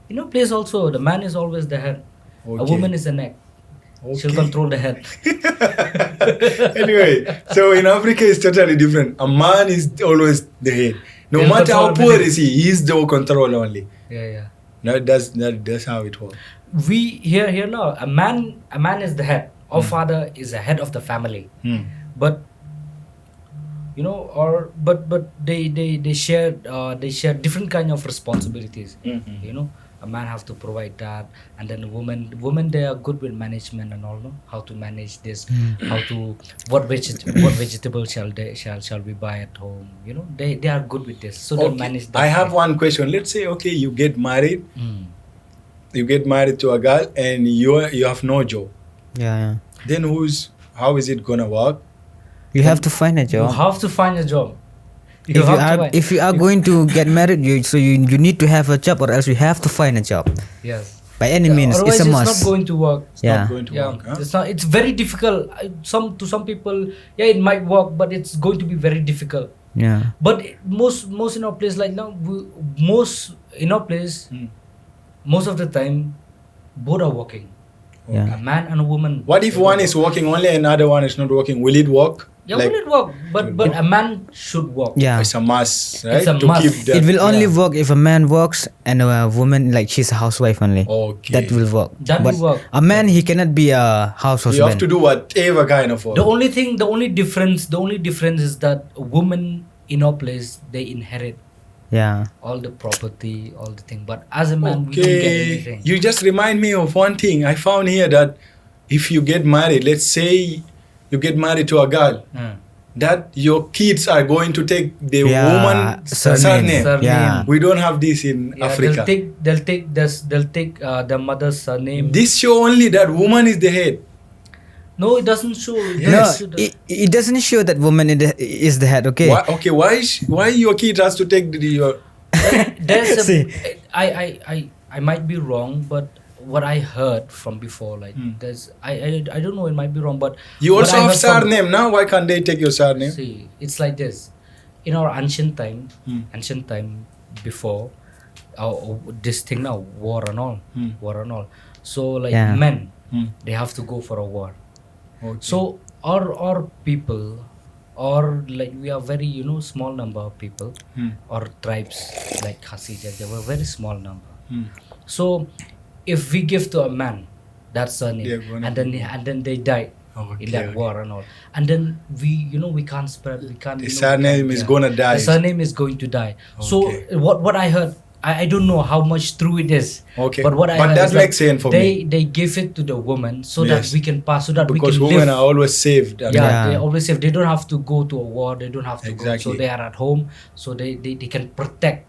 You know, place also, the man is always the head. A Okay. woman is the neck. She'll Okay. control the head. Anyway, so in Africa it's totally different. A man is always the head. No They'll matter how control poor everything. is he is the control only. Yeah. That's how it works. We here now, a man is the head. Our father is the head of the family. But you know, but they share different kind of responsibilities. You know, a man have to provide that, and then women they are good with management and all, no? How to manage this, how to what vegetable shall we buy at home? You know, they are good with this, so they manage that. I have one question. Let's say okay, you get married. You get married to a girl and you have no job. Yeah. Then how is it gonna work? You have to find a You job. have to find a job. If you are going to get married, you need to have a job, or else you have to find a job. Yes. By any means, Otherwise, it's a it's must. not going to work. It's Yeah. not going to work. Huh? It's not. It's very difficult. To some people, yeah, it might work, but it's going to be very difficult. Yeah. But most in our place, like now, most in our place, most of the time, both are working. Yeah. A man and a woman. What if one is working only and another one is not working? Will it work? Yeah, will it work? But a man should work. Yeah. It's a must, right? It's a to must. keep that. It will only Yeah. work if a man works and a woman, like she's a housewife only. Okay. That will work. That will But work. a man, he cannot be a house You have husband. to do whatever kind of work. The only difference is that a woman in our place, they inherit Yeah. all the property, all the thing. But as a man, we don't get Okay. anything. You just remind me of one thing. I found here that if you get married, let's say you get married to a girl, that your kids are going to take the woman's surname. Yeah. We don't have this in Yeah, Africa. They'll take the mother's surname. This show only that woman is the head. No, it doesn't show. Yes. No, it doesn't show that woman is the head. Okay. Why your kid has to take your? There's a, See. I might be wrong, but what I heard from before, like there's I don't know, it might be wrong, but You what also I have heard from- surname now. Why can't they take your surname? See, it's like this. In our ancient time before this thing now, war and all. So like Yeah. men, they have to go for a war. Okay. So our people, or like we are very small number of people, or tribes like Khasi, they were very small number. So if we give to a man that They're surname gonna and then they die in that war and all, and then we can't spread, we can't. The surname is gonna die. The surname is going to die. So Okay. what I heard, I don't know how much true it is. Okay. But what I But heard that is makes sense for me. They give it to the woman so that Yes. we can pass, so that Because we can women live. are always saved. Yeah, Yeah. they always say they don't have to go to a war, they don't have to go, Exactly. so they are at home, so they can protect.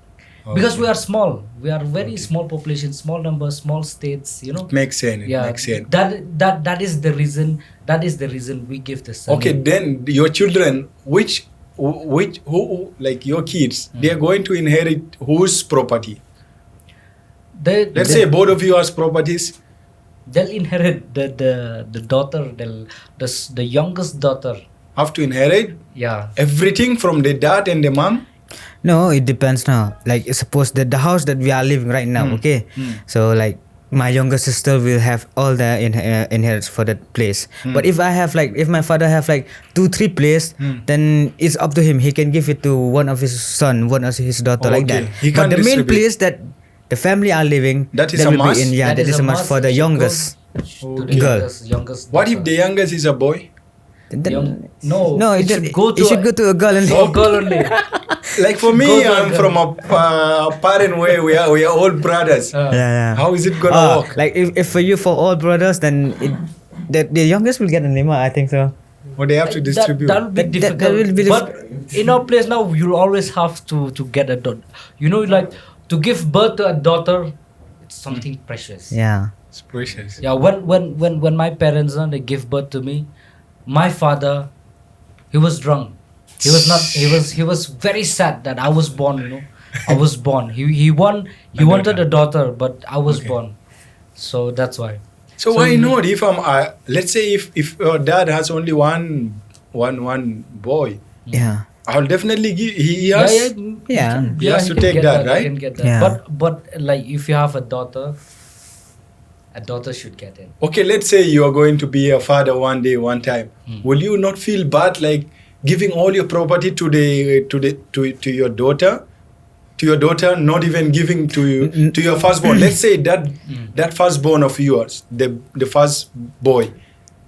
Because we are small, we are very small population, small numbers, small states, Makes sense. It Yeah, makes sense. that is the reason. That is the reason we give the surname. Okay, then your children, who like your kids, they are going to inherit whose property? Let's say both of you has properties. they'll inherit the daughter, the youngest daughter. Have to inherit Yeah. everything from the dad and the mom. No, it depends now. Like suppose that the house that we are living right now, okay? So like my younger sister will have all the inheritance for that place. But if my father have like 2-3 place, then it's up to him. He can give it to one of his son, one of his daughter, like Okay. that. He But can't the main distribute. place that the family are living, That is a will be must? that is a must for the It should youngest. go to the Girl. youngest What daughter. if the youngest is a boy? No, no, it should go to it should go to a girl only. a girl only. Like for me, Go to I'm a from a parent where we are all brothers. Yeah. How is it gonna work? Like if for you for all brothers, then the youngest will get a name. I think so. Or they have to distribute. That will be That- that difficult. will be but in our place now, you'll always have to get a daughter. You know, like to give birth to a daughter, it's something precious. Yeah. It's precious. Yeah. When my parents they give birth to me, my father, he was drunk. He was not. He was very sad that I was born. You know, I was born. He wanted a daughter, but I was born. So that's why. So why not? If I'm, let's say if your dad has only one boy, Yeah. I'll definitely give. He has. Yeah. He has to can take get that, right? He can get that. Yeah. But like if you have a daughter should get it. Okay, let's say you are going to be a father one day, one time. Will you not feel bad, like giving all your property to your daughter? To your daughter, not even giving to your firstborn. Let's say that firstborn of yours, the first boy,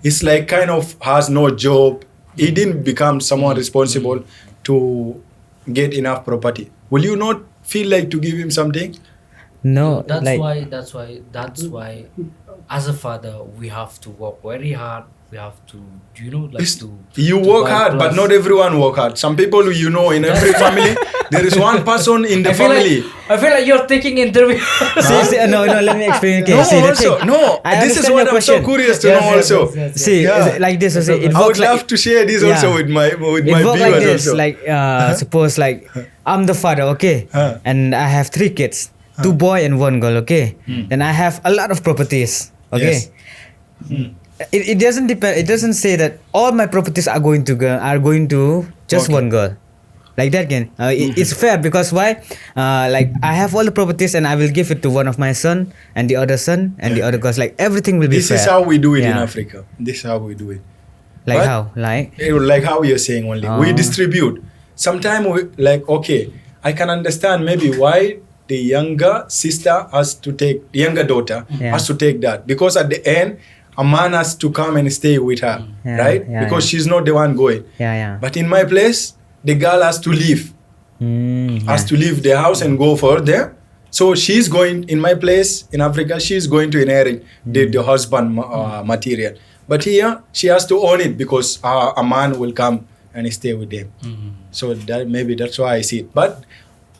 is like kind of has no job. He didn't become someone responsible to get enough property. Will you not feel like to give him something? No. That's like, why as a father we have to work very hard. We have to You to work buy hard, but plus. not everyone work hard. Some people, in every family, there is one person in the I feel family. I feel like you're taking interview. no, let me explain. Okay, No, see, the also, thing- no. I This is understand what your I'm so question. curious to Yes, know. yes, Also, yes. See, Yeah. like this. See, it I would works like, love to share this Yeah. also with my it viewers works like this. also. Like suppose like I'm the father, okay, Huh. and I have 3 kids, 2 boy and 1 girl, okay. Then I have a lot of properties, okay. Yes. It doesn't depend. It doesn't say that all my properties are going to just Okay. one girl. Like that again, it's fair because why? Like I have all the properties and I will give it to one of my son and the other son and the other girls. Like everything will be This fair. is how we do it in Yeah. Africa. This is how we do it. Like But- how? Like Like how you're saying only. We Oh. distribute. Sometimes we okay, I can understand maybe why the younger sister has to take, younger daughter has to take that. Because at the end, a man has to come and stay with her, Yeah, right? yeah, Because yeah. she's not the one going. yeah. But in my place, the girl has to leave. Has to leave the house and go further. So she's going, in my place in Africa, she's going to inherit the husband material. But here, she has to own it because a man will come and stay with them. So maybe that's why I see it. But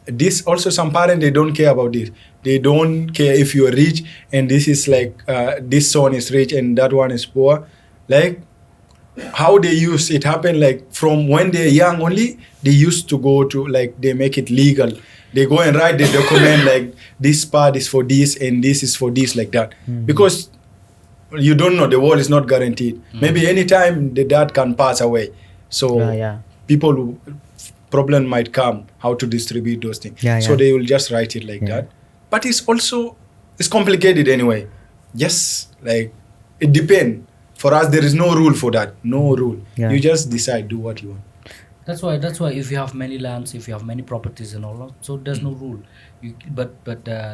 this also, some parents, they don't care about this. They don't care if you're rich and this is like, this son is rich and that one is poor. Like, how they use it happened like from when they're young only, they used to go to like, they make it legal. They go and write the document like this part is for this and this is for this, like that. Because you don't know, the world is not guaranteed. Maybe anytime the dad can pass away. So people, problem might come how to distribute those things. So they will just write it like that. But it's complicated anyway. Yes, like it depends. For us, there is no rule for that. No rule. You just decide, do what you want. That's why if you have many lands, if you have many properties and all that, so there's no rule. But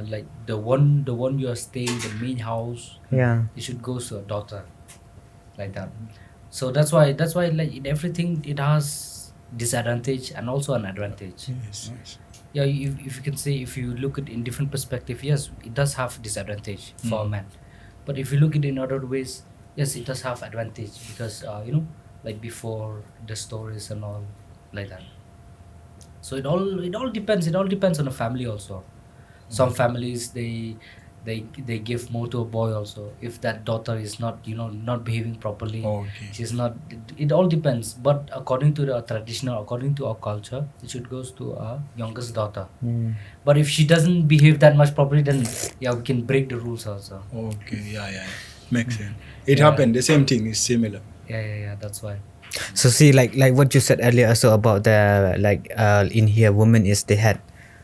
like the one you are staying, the main house, it should go to a daughter, like that. So that's why like in everything it has disadvantage and also an advantage. Yes. Yeah, if you can say, if you look at it in different perspective, yes, it does have disadvantage for a man. But if you look at it in other ways, yes, it does have advantage because like before the stories and all, like that. So it all depends. It all depends on the family also. Some families they give more to a boy also if that daughter is not not behaving properly. Okay. She's not. It all depends. But according to the traditional, according to our culture, it should goes to our youngest daughter. But if she doesn't behave that much properly, then we can break the rules also. Okay, yeah. Makes sense. It happened. The same thing is similar. Yeah. That's why. So see, like what you said earlier also about the in here woman is the head.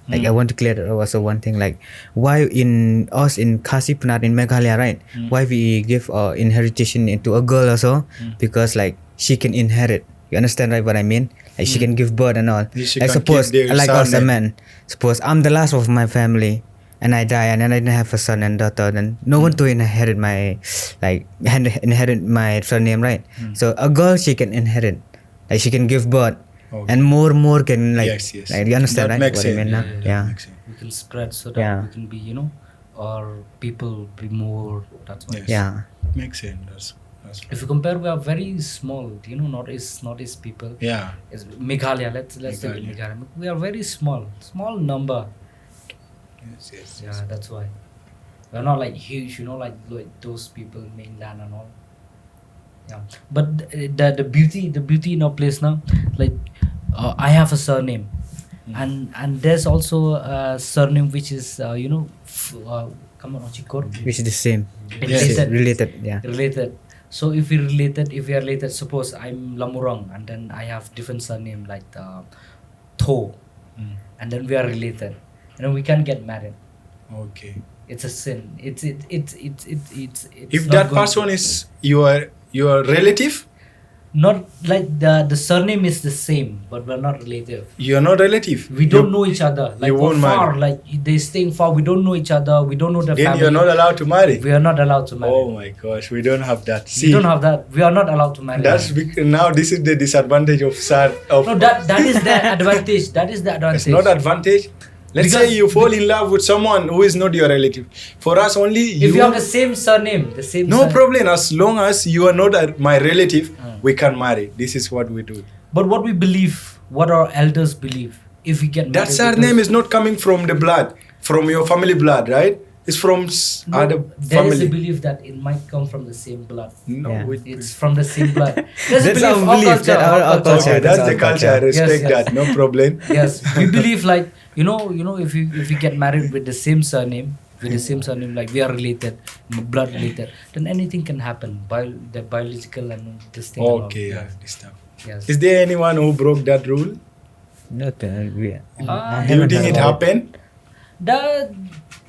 Like I want to clear that also one thing, like why in Khasi Penat in Meghalaya, right? Why we give inheritance into a girl also? Because like she can inherit. You understand, right? What I mean? Like she can give birth and all. She Like can suppose keep the like us a son, man. Suppose I'm the last of my family. and I die, and then I didn't have a son and daughter, then no one to inherit my surname, right? So a girl, she can inherit, like she can give birth, Okay. and more can like, Yes. like, you understand, That right? makes What I sense. mean, now? That Yeah. makes sense. We can spread so that Yeah. we can be, or people be more. That's why. Yes. Yeah. Makes sense. That's If you compare, we are very small. Northeast people. yeah. It's Meghalaya. Let's say Meghalaya. Meghalaya. We are very small number. Yes. Yeah, that's why. We're not like huge, like those people mainland and all. Yeah, but the beauty in our place now, like I have a surname, and there's also a surname which is come on, Chikor. Which is the same. Yes. Related. Yeah. Related. So if we are related, suppose I'm Lamurong and then I have different surname like Tho, and then we are related, and then we can get married. Okay. It's a sin. It's If not that going person to- is your relative, not like the surname is the same, but we're not relative. you are not relative. We don't know each other. Like you we're won't far. marry. Like they staying far. We don't know each other. We don't know the Then family. you are not allowed to marry. We are not allowed to marry. Oh my gosh, we don't have that. We don't have that. We are not allowed to marry. Now this is the disadvantage of No, that is the advantage. That is the advantage. It's not advantage. Let's Because- say you fall in love with someone who is not your relative. For us only If you have the same surname, no problem. As long as you are not my relative, we can marry. This is what we do. But what we believe, what our elders believe, if we get That married, surname is not coming from the blood, from your family blood, right? It's from other there is a family. belief that it might come from the same blood. No, Yeah. It's from the same blood. There's a That's our our belief, culture, that our culture. okay, that's that's the our culture. I culture. respect Yes, yes. that. No problem. Yes, we believe like if you get married with the same surname, like we are related, blood related, then anything can happen. The biological and this thing. and all. Okay, yeah, this stuff. Yes. Is there anyone who broke that rule? Not, Ah, I Do you haven't think heard it about happened? The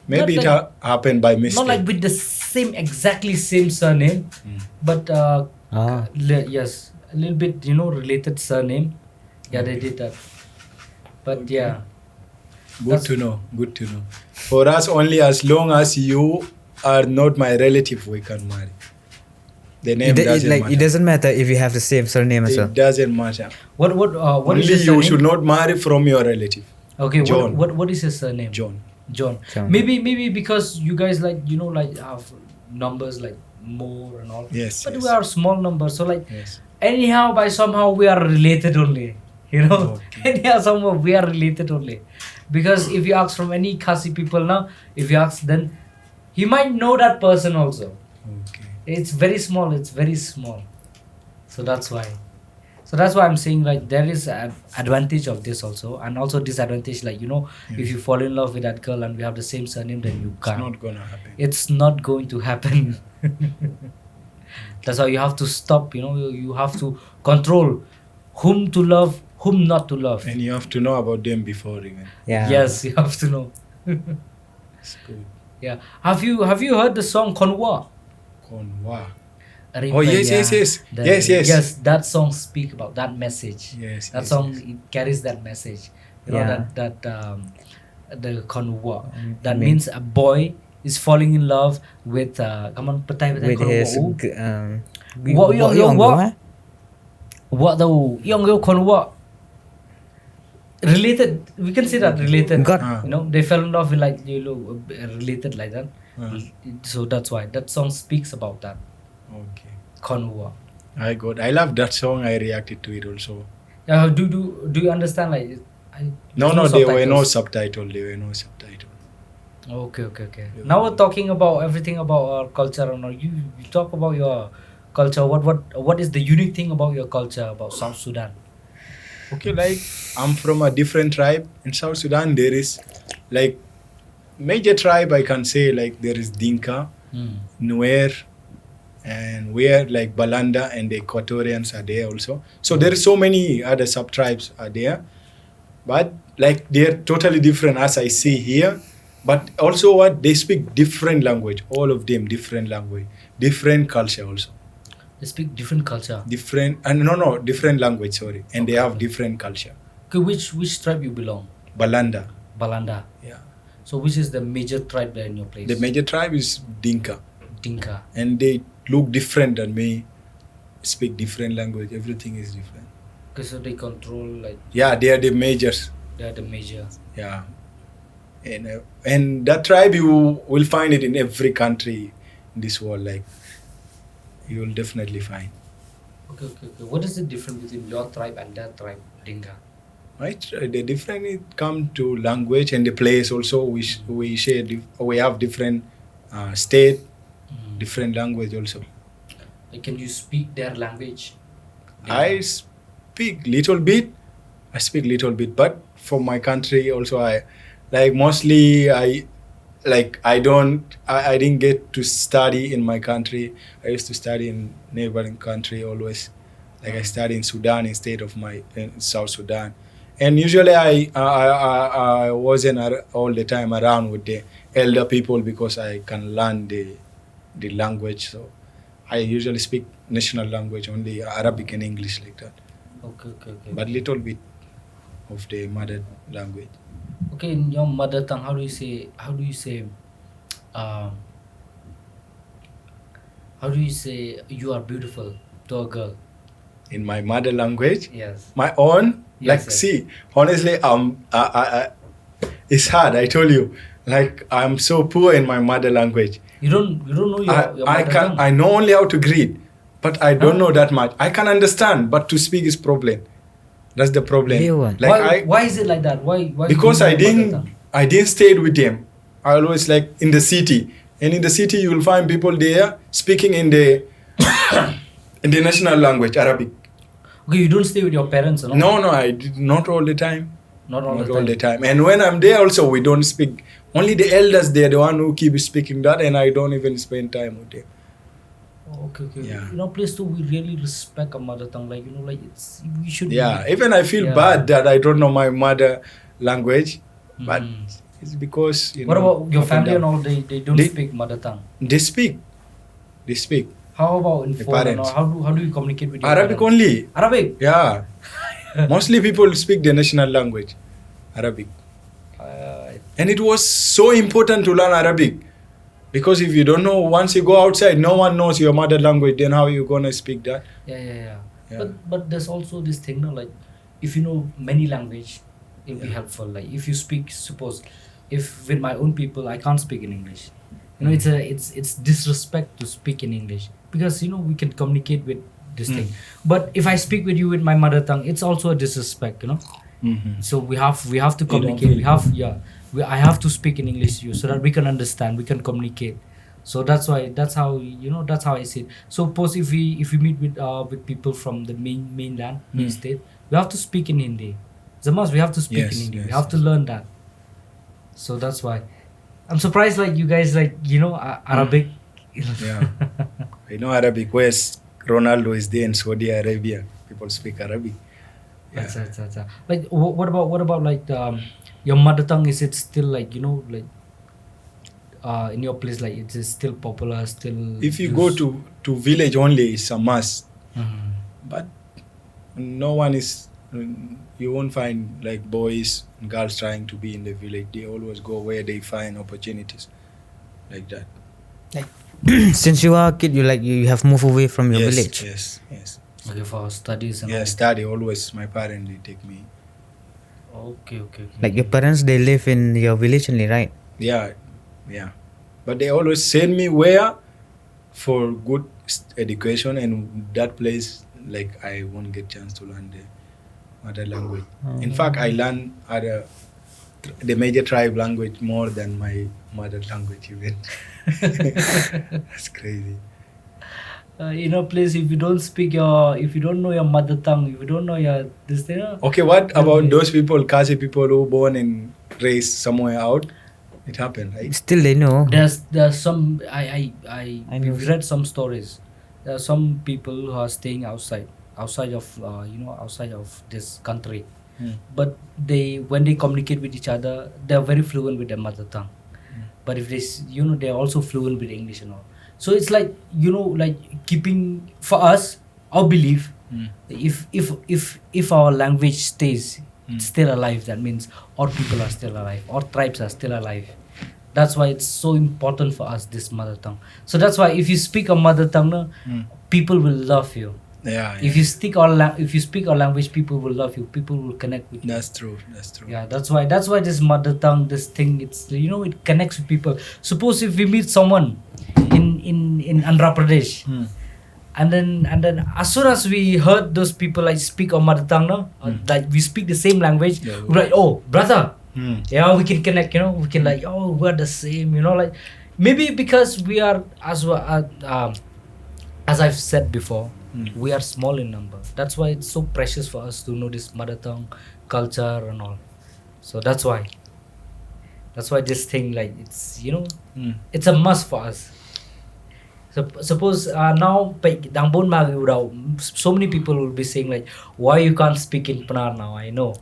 Maybe not it like- happened by mistake. not like with the exactly same surname, but yes, a little bit related surname. Yeah, they did that. But yeah, Good to know. Good to know. For us, only as long as you are not my relative, we can marry. The name doesn't matter. it doesn't matter if you have the same surname as well. It doesn't matter. what Only is your you surname? should not marry from your relative. Okay, John. what is his surname? John. John. John. Maybe because you guys like have numbers like more and all. Yes, But yes. we are small numbers, so like Yes. anyhow by somehow we are related only. Okay. Anyhow somehow we are related only. Because if you ask from any Khasi people now, if you ask, then he might know that person also. Okay. It's very small. So that's why. I'm saying like there is an advantage of this also, and also disadvantage. Like if you fall in love with that girl and we have the same surname, then you It's can't. not gonna happen. It's not going to happen. That's why you have to stop. You have to control whom to love, whom not to love. And you have to know about them before even. Yeah. Yes, you have to know. It's good. Yeah. Have you heard the song Konwa? Konwa. Oh, yes. Yes, that song speak about that message. Yes. That yes, song yes. it carries that message. Yeah. The Konwa. That means a boy is falling in love with come on, petai With his what the young Konwa. Related, we can say that related. God. They fell in love with like related like that. So that's why that song speaks about that. Okay. Konwa. I love that song. I reacted to it also. Do you understand like? No, there's there were no subtitles. subtitle. Okay. Now we're talking about everything about our culture, and you talk about your culture. What is the unique thing about your culture about South Sudan? Okay, like I'm from a different tribe in South Sudan. There is like major tribe I can say like there is Dinka, Nuer, and where like Balanda and the Equatorians are there also. So there is so many other sub tribes are there, but like they're totally different as I see here. But also what they speak different language, all of them different language, different culture also. They speak different culture. Different language, sorry. And they have different culture. Okay, which tribe you belong? Balanda. Balanda. Yeah. So which is the major tribe there in your place? The major tribe is Dinka. Dinka. And they look different than me, speak different language, everything is different. Okay, so they control like. Yeah, they are the majors. They are the major. Yeah. And that tribe you will find it in every country in this world, like you will definitely find. Okay. What is the difference between your tribe and that tribe, Dinka? Right, the difference it come to language and the place also. We share. We have different state, different language also. Like, can you speak their language? I speak little bit. But for my country also, I didn't get to study in my country. I used to study in neighboring country always. Like I studied in Sudan instead of in South Sudan. And usually I wasn't all the time around with the elder people because I can learn the language. So I usually speak national language, only Arabic and English like that. Okay. But little bit of the mother language. Okay, in your mother tongue, how do you say you are beautiful to a girl? In my mother language? Yes. My own? Yes, See, honestly, it's hard, I told you. Like, I'm so poor in my mother language. You don't know your mother tongue? I know only how to greet, but I don't know that much. I can understand, but to speak is problem. That's the problem. Why is it like that? Why because I didn't stay with them. I always like in the city. And in the city you will find people there speaking in the in the national language, Arabic. Okay, you don't stay with your parents, no? No, I did not all the time. Not all the time. And when I'm there also, we don't speak. Only the elders, they're the one who keep speaking that, and I don't even spend time with them. Okay. Yeah. Place too, we really respect our mother tongue. Like, we should. Yeah, even I feel bad that I don't know my mother language, but it's because, What about your family and all? They don't speak mother tongue? They speak. How about in The phone? parents. How do you communicate with your Arabic parents? only. Arabic? Yeah. Mostly people speak the national language, Arabic. And it was so important to learn Arabic. Because if you don't know, once you go outside, no one knows your mother language, then how are you going to speak that? Yeah. But there's also this thing, like, if you know many language, it'll be helpful. Like, if you speak, suppose, if with my own people, I can't speak in English. It's disrespect to speak in English. Because, we can communicate with this thing. But if I speak with you with my mother tongue, it's also a disrespect, So we have to communicate. I have to speak in English to you so that we can understand, we can communicate. So that's how I see it. So suppose if we meet with people from the mainland, main state, we have to speak in Hindi. It's a must. We have to speak in Hindi. We have to learn that. So that's why I'm surprised. Like, you guys, Arabic. Yeah, I know Arabic. Where's Ronaldo is there in Saudi Arabia? People speak Arabic. Yeah. That's. Like, what about like your mother tongue? Is it still like in your place, like it is still popular? Still, if you go to village only, it's a must. But no one is. You won't find like boys and girls trying to be in the village. They always go where they find opportunities, like that. Like, since you are a kid, you have moved away from your village. Yes. Okay, for studies and all. Study always. My parents they take me. Okay. Like your parents, they live in your village only, right? Yeah. But they always send me where for good education, and that place like I won't get chance to learn the mother language. In fact, I learn the major tribe language more than my mother language even. That's crazy. Place, if you don't know your mother tongue, if you don't know your this thing. Okay, what about those people, Khasi people who born and raised somewhere out? It happened, right? Still they know. There's some we've read some stories. There are some people who are staying outside of this country, but when they communicate with each other, they are very fluent with their mother tongue. But if they are also fluent with English and all. So it's like like keeping for us our belief. If our language stays still alive. That means our people are still alive. Our tribes are still alive. That's why it's so important for us, this mother tongue. So that's why if you speak a mother tongue, no, people will love you. Yeah. If you speak our language, people will love you. People will connect with you. That's true. Yeah, that's why this mother tongue, this thing, it's, you know, it connects with people. Suppose if we meet someone in Andhra Pradesh, and then as soon as we heard those people like speak our mother tongue, no, like we speak the same language, we're like, oh brother, yeah, we can connect, you know, we can like, oh, we're the same, you know, like maybe because we are as I've said before, we are small in number. That's why it's so precious for us to know this mother tongue culture and all. So that's why this thing, like, it's, you know, it's a must for us. So suppose now so many people will be saying like, why you can't speak in Panar now? I know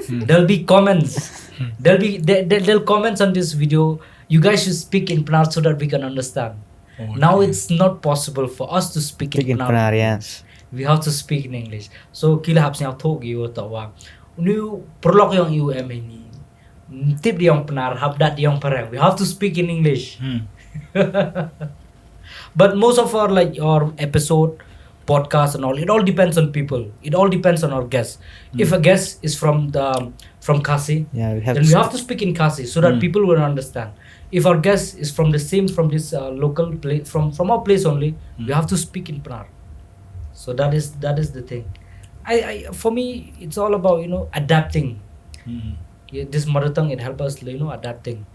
there'll be comments. There'll comments on this video. You guys should speak in Panar so that we can understand. Okay. Now it's not possible for us to speak in Panar. Yes. We have to speak in English. So kila hapsnya talk you tawa. New prolog yang UM ini. Tip yang Panar, habdat yang Parang. We have to speak in English. But most of our our episode, podcast and all, it all depends on people. It all depends on our guests. If a guest is from Khasi, then we have to speak in Khasi so that people will understand. If our guest is from this local place, from our place only, we have to speak in Panar. So that is the thing. I for me, it's all about, you know, adapting. Yeah, this mother tongue, it helps us, you know, adapting,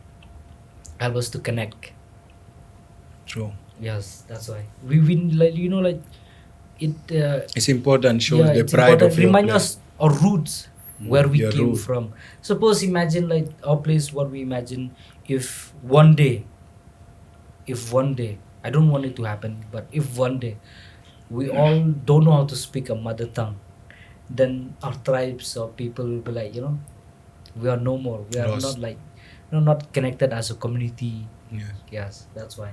help us to connect. True. Yes, that's why we like, you know, like it. It's important. Shows the pride of your remind place. us our roots, where we Your came root. from. Suppose imagine like our place. What we imagine if one day, I don't want it to happen, but if one day we all don't know how to speak a mother tongue, then our tribes or people will be like, you know, we are no more. We are Lost. not like, you know, not connected as a community. Yes, that's why.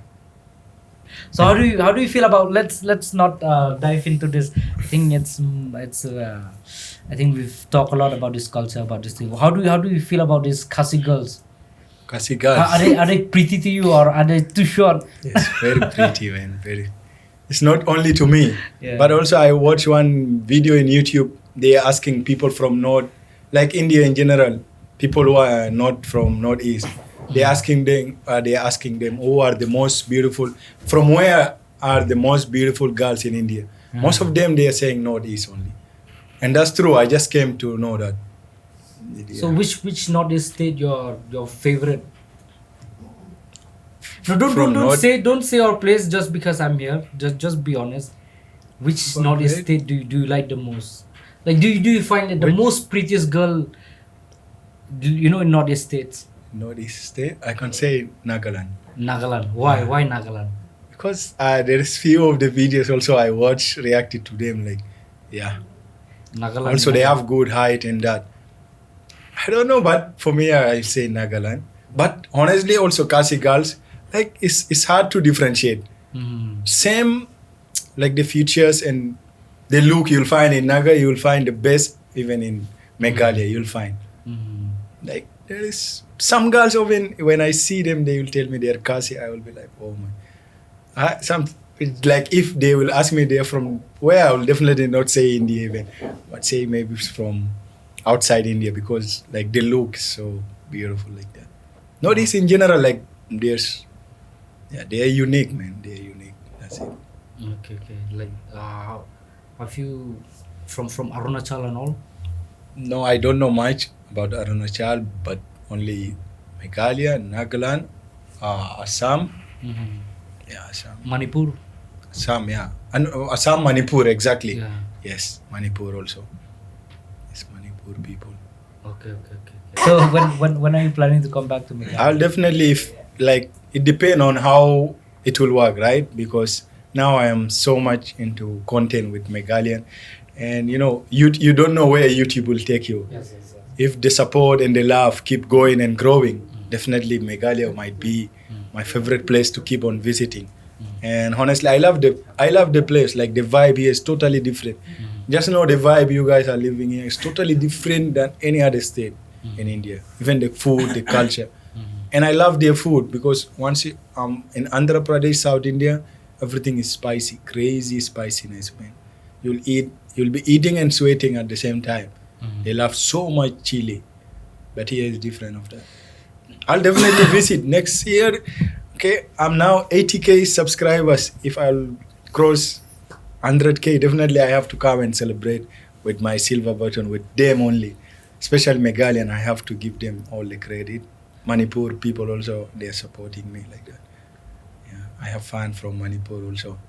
So how do you feel about, let's not dive into this thing. It's I think we've talked a lot about this culture, about this thing. How do you feel about these Khasi girls? Khasi girls. Are they pretty to you, or are they too short? Yes, very pretty, man. Very. It's not only to me, Yeah. but also I watched one video in YouTube. They are asking people from North, like India in general, people who are not from Northeast. They're asking them who are the most beautiful, from where are the most beautiful girls in India. Most of them, they are saying Northeast only. And that's true. I just came to know that. So which Northeast state your favorite? No, don't say our place just because I'm here. Just be honest. Which Northeast state do you like the most? Like, do you find that the most prettiest girl, you know, in Northeast states? Northeast state, I can say Nagaland. Nagaland. Why? Why Nagaland? Because there is few of the videos also I watch reacted to them, like, yeah. Nagaland. Also, they have good height and that. I don't know, but for me, I say Nagaland. But honestly, also Khasi girls, like, it's hard to differentiate. Same, like the features and the look you'll find in Naga, you'll find the best even in Meghalaya, you'll find. Like, there is some girls, when I see them, they will tell me they're Khasi. I will be like, oh my. It's like if they will ask me they're from where, I will definitely not say India even, but say maybe it's from outside India, because like the look is so beautiful like that. Northeast in general, like they are unique, man. They are unique. That's it. Okay. Like, have you from Arunachal and all? No, I don't know much about Arunachal, but only Meghalaya, Nagaland, Assam. Yeah, Assam. Manipur. Assam, yeah. And Assam, Manipur, exactly. Yeah. Yes, Manipur also. Yes, Manipur people. Okay. So when are you planning to come back to Meghalaya? I'll definitely, it depends on how it will work, right? Because now I am so much into content with Meghalayan, and you know, you don't know where YouTube will take you. Yes. If the support and the love keep going and growing, definitely Meghalaya might be my favorite place to keep on visiting. And honestly, I love the place. Like, the vibe here is totally different. Just know the vibe you guys are living in is totally different than any other state in India. Even the food, the culture. And I love their food because once in Andhra Pradesh, South India, everything is spicy, crazy spiciness, man. You'll be eating and sweating at the same time. They love so much chili. But here is different of that. I'll definitely visit next year. Okay, I'm now 80K subscribers. If I'll cross 100K, definitely I have to come and celebrate with my silver button with them only. Especially Meghalaya, I have to give them all the credit. Manipur people also, they're supporting me like that. Yeah, I have fans from Manipur also.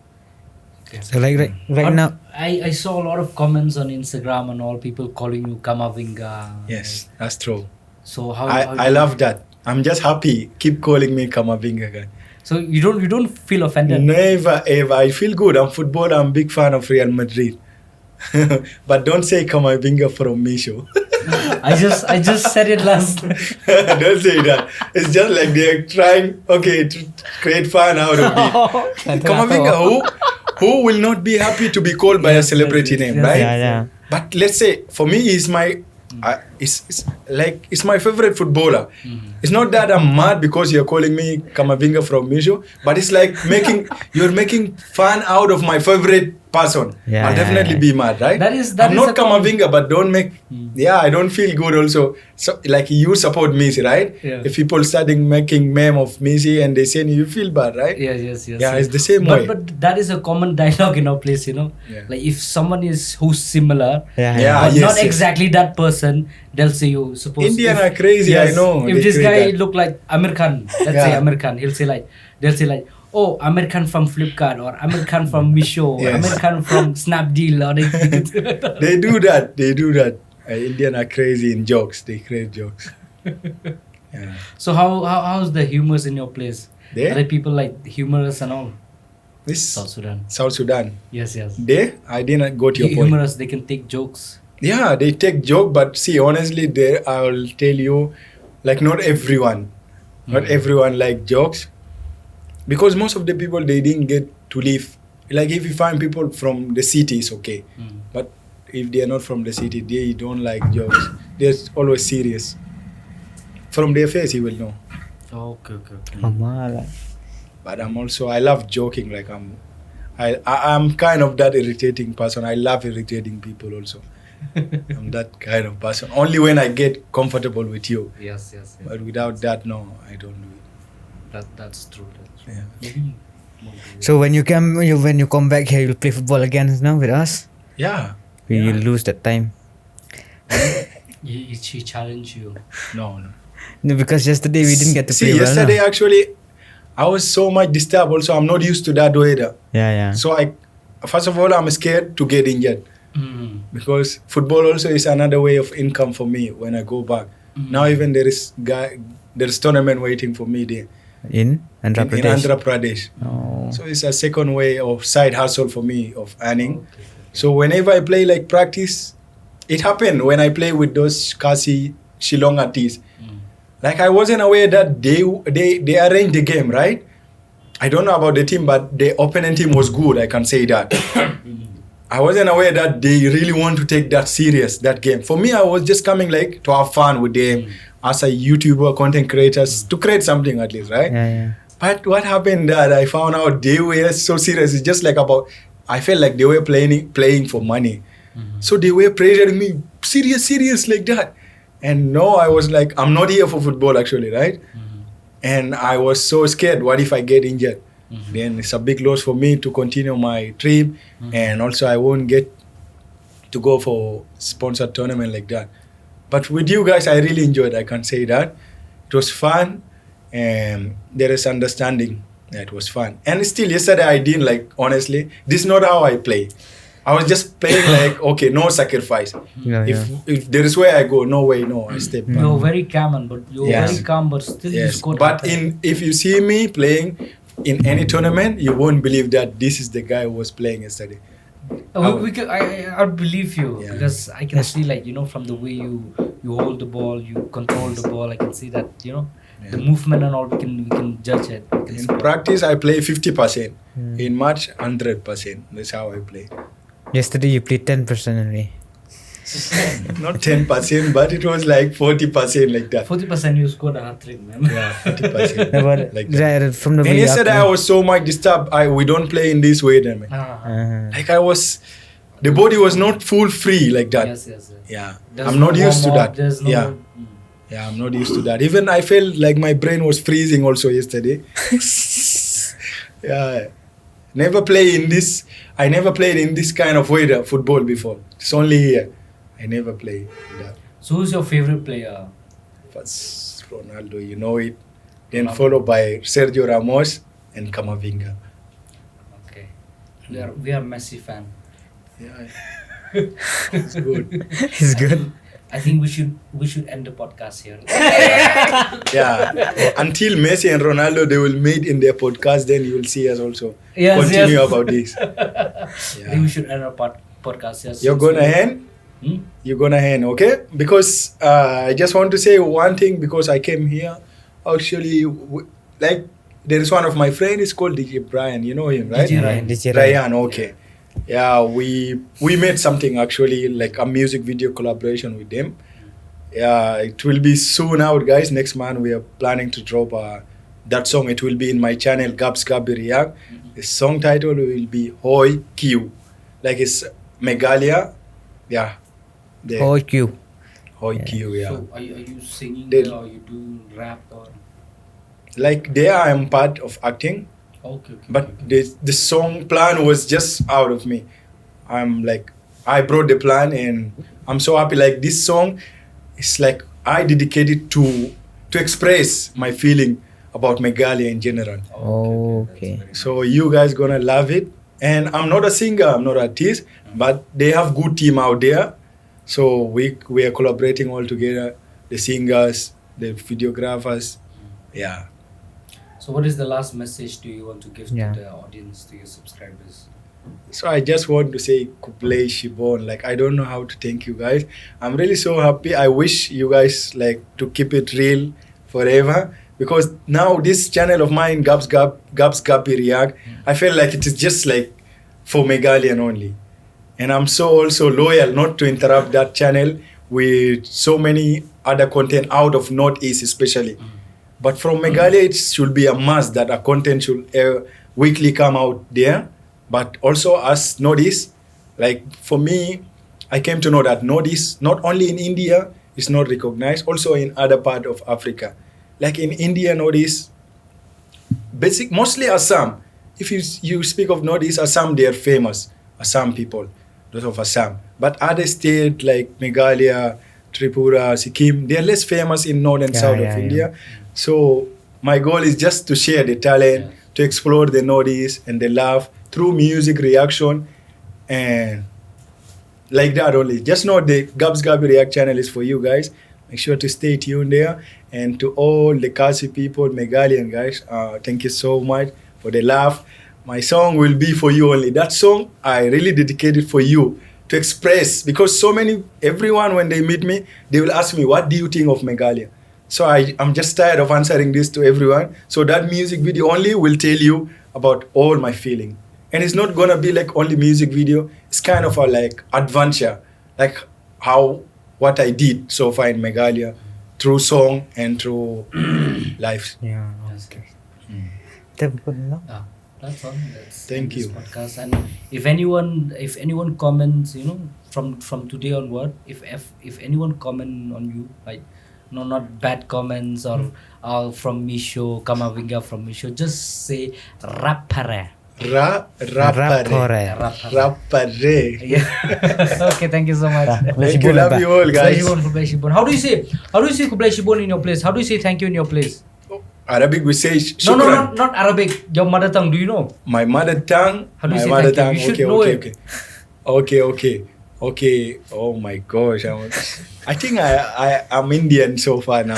So like right now, I saw a lot of comments on Instagram and all, people calling you Kamavinga. Yes, that's true. So how I love that. I'm just happy. Keep calling me Kamavinga guy. So you don't feel offended? Never ever. I feel good. I'm football. I'm a big fan of Real Madrid. But don't say Kamavinga from Misho. I just said it last. Don't say that. It's just like they're trying, to create fun out of me. Kamavinga, who will not be happy to be called by a celebrity name, right? Yeah. But let's say, for me, he's my... it's my favorite footballer. It's not that I'm mad because you're calling me Kamavinga from Misho, but it's like you're making fun out of my favorite person. I'll definitely be mad, right? I'm not Kamavinga, but don't make... I don't feel good also. So, like, you support Messi, right? Yeah. If people starting making meme of Messi and they say you feel bad, right? Yes. Yeah, it's the same way. But that is a common dialogue in our place, Yeah. Like if someone who's similar, Yeah, but not exactly that person, they'll say you. Suppose Indian are crazy, I know. If this guy look like Amir Khan, let's say Amir Khan, they'll say like, oh, Amir Khan from Flipkart, or Amir Khan from Misho, or Amir Khan from Snapdeal, or They do that. Indian are crazy in jokes. They create jokes. Yeah. So how's the humors in your place? There? Are there people like humorous and all? This South Sudan. South Sudan. Yes. They? I didn't go to your point. Humorous, they can take jokes. Yeah, they take joke, but see, honestly, I'll tell you, like not everyone like jokes, because most of the people, they didn't get to live. Like if you find people from the city, it's okay, but if they are not from the city, they don't like jokes. They're always serious. From their face, you will know. Okay. But I love joking. Like I'm kind of that irritating person. I love irritating people also. I'm that kind of person. Only when I get comfortable with you. Yes. But without that, no, I don't do it. That's true. Yeah. So when you come back here, you'll play football again now with us. Yeah. You'll lose that time. She challenged you. No. No, because yesterday we didn't get to play well. Yesterday actually, I was so much disturbed. Also, I'm not used to that weather. Yeah. So first of all, I'm scared to get injured. Because football also is another way of income for me when I go back. Now even there's tournament waiting for me there. In Andhra Pradesh? In Andhra Pradesh. Oh. So it's a second way of side hustle for me of earning. Okay. So whenever I play like practice, it happened when I play with those Khasi Shillong artists. Like I wasn't aware that they arranged the game, right? I don't know about the team, but the opponent team was good, I can say that. I wasn't aware that they really want to take that serious, that game. For me, I was just coming like to have fun with them as a YouTuber, content creators, to create something at least, right? Yeah. But what happened that I found out they were so serious. It's just like I felt like they were playing for money. So they were pressuring me, serious like that. And no, I was like, I'm not here for football actually, right? And I was so scared, what if I get injured? Then it's a big loss for me to continue my trip. And also I won't get to go for sponsored tournament like that. But with you guys, I really enjoyed, I can say that. It was fun and there is understanding. It was fun. And still yesterday I didn't honestly, this is not how I play. I was just playing okay, no sacrifice. If there is where I go, I step back. You're very calm, but very calm, but still you scored. But if you see me playing in any tournament, you won't believe that this is the guy who was playing yesterday. I believe you because I can see from the way you hold the ball, you control the ball. I can see that the movement and all. We can judge it. In practice, I play 50%. In match, 100%. That's how I play. Yesterday you played 10% only. Not 10%, but it was like 40% like that. 40% you scored a hat-trick, man. Yeah, 40%. No, but Like that. from the And very yesterday I after- was so much disturbed. We don't play in this way then, man. Like the body was not full free like that. Yes. Yeah, There's I'm no not used to warm-up, that. there's no- Yeah. Yeah, I'm not used to that. Even I felt like my brain was freezing also yesterday. Yeah. Never play in this. I never played in this kind of weather football before. It's only here. I never played that. So who's your favorite player? First Ronaldo, you know it. Then followed by Sergio Ramos and Camavinga. Okay. We are Messi fan. Yeah. It's good. It's good. I think we should end the podcast here. Yeah. Until Messi and Ronaldo they will meet in their podcast, then you will see us also continue about this. I think we should end our podcast here. You're gonna end? You're gonna end, okay? Because I just want to say one thing because I came here. Actually, like there is one of my friends. It's called DJ Brian. You know him, right? DJ Ryan. Okay. Yeah, we made something actually like a music video collaboration with them. Yeah, it will be soon out, guys. Next month we are planning to drop that song. It will be in my channel Gabs Gabi React. The song title will be Hoi Q, like it's Meghalaya. Yeah. Oh, Q. Hoi Q. Yeah. So are you singing They- there or you do rap or? Like there I am part of acting. Okay. But the song plan was just out of me. I'm like, I brought the plan and I'm so happy. Like this song, it's like I dedicated to express my feeling about Meghalaya in general. Okay. So you guys gonna love it. And I'm not a singer, I'm not an artist, but they have good team out there. So we are collaborating all together, the singers, the videographers. Yeah. So what is the last message do you want to give Yeah. to the audience, to your subscribers? So I just want to say Kublai Shibon. Like I don't know how to thank you guys. I'm really so happy. I wish you guys like to keep it real forever because now this channel of mine, Gabs Gabi React, I feel like it is just like for Meghalayan only. And I'm so also loyal not to interrupt that channel with so many other content out of Northeast especially. But from Meghalaya, it should be a must that a content should weekly come out there. But also as Northeast, like for me, I came to know that Northeast, not only in India, is not recognized, also in other part of Africa. Like in India, Northeast, mostly Assam. If you speak of Northeast, Assam, they are famous. Assam people, those of Assam. But other states like Meghalaya, Tripura, Sikkim, they are less famous in north and south of India. So my goal is just to share the talent, to explore the Northeast and the love through music reaction and like that only. Just know the Gabs Gabi React channel is for you guys. Make sure to stay tuned there. And to all the Khasi people, Meghalayan guys, thank you so much for the love. My song will be for you only. That song I really dedicated for you to express because everyone when they meet me, they will ask me, what do you think of Meghalaya? So I'm just tired of answering this to everyone. So that music video only will tell you about all my feeling. And it's not gonna be like only music video. It's kind of a like adventure, like what I did so far in Meghalaya through song and through life. Yeah. Okay. That's good enough. That's all. That's Thank this you. podcast. And if anyone comments, from today onward, if anyone comment on you, like not bad comments or from Misho, Kamavinga from Misho, just say rapare. Rapare. Yeah. Okay, thank you so much. Thank you, love you all guys. Kublai Shibon. How do you say Kublai Shibon in your place? How do you say thank you in your place? Arabic we say shukran. No, not Arabic. Your mother tongue. Do you know? My mother tongue. How do you my say mother thank you? tongue. You should know it. Okay. Oh my gosh. I think I'm Indian so far now.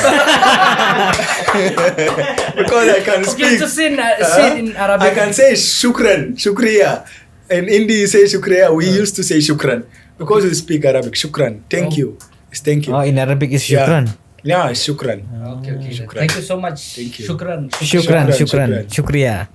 Because I can speak. Okay, just say it in Arabic. I can say shukran, shukriya. In India you say shukriya. We used to say shukran. Because we speak Arabic. Shukran. Thank you. It's thank you. Oh, in Arabic is Yeah. shukran. Yeah, shukran. Okay. Shukran. Thank you so much. Thank you. Shukran. Shukran. Shukran. Shukriya.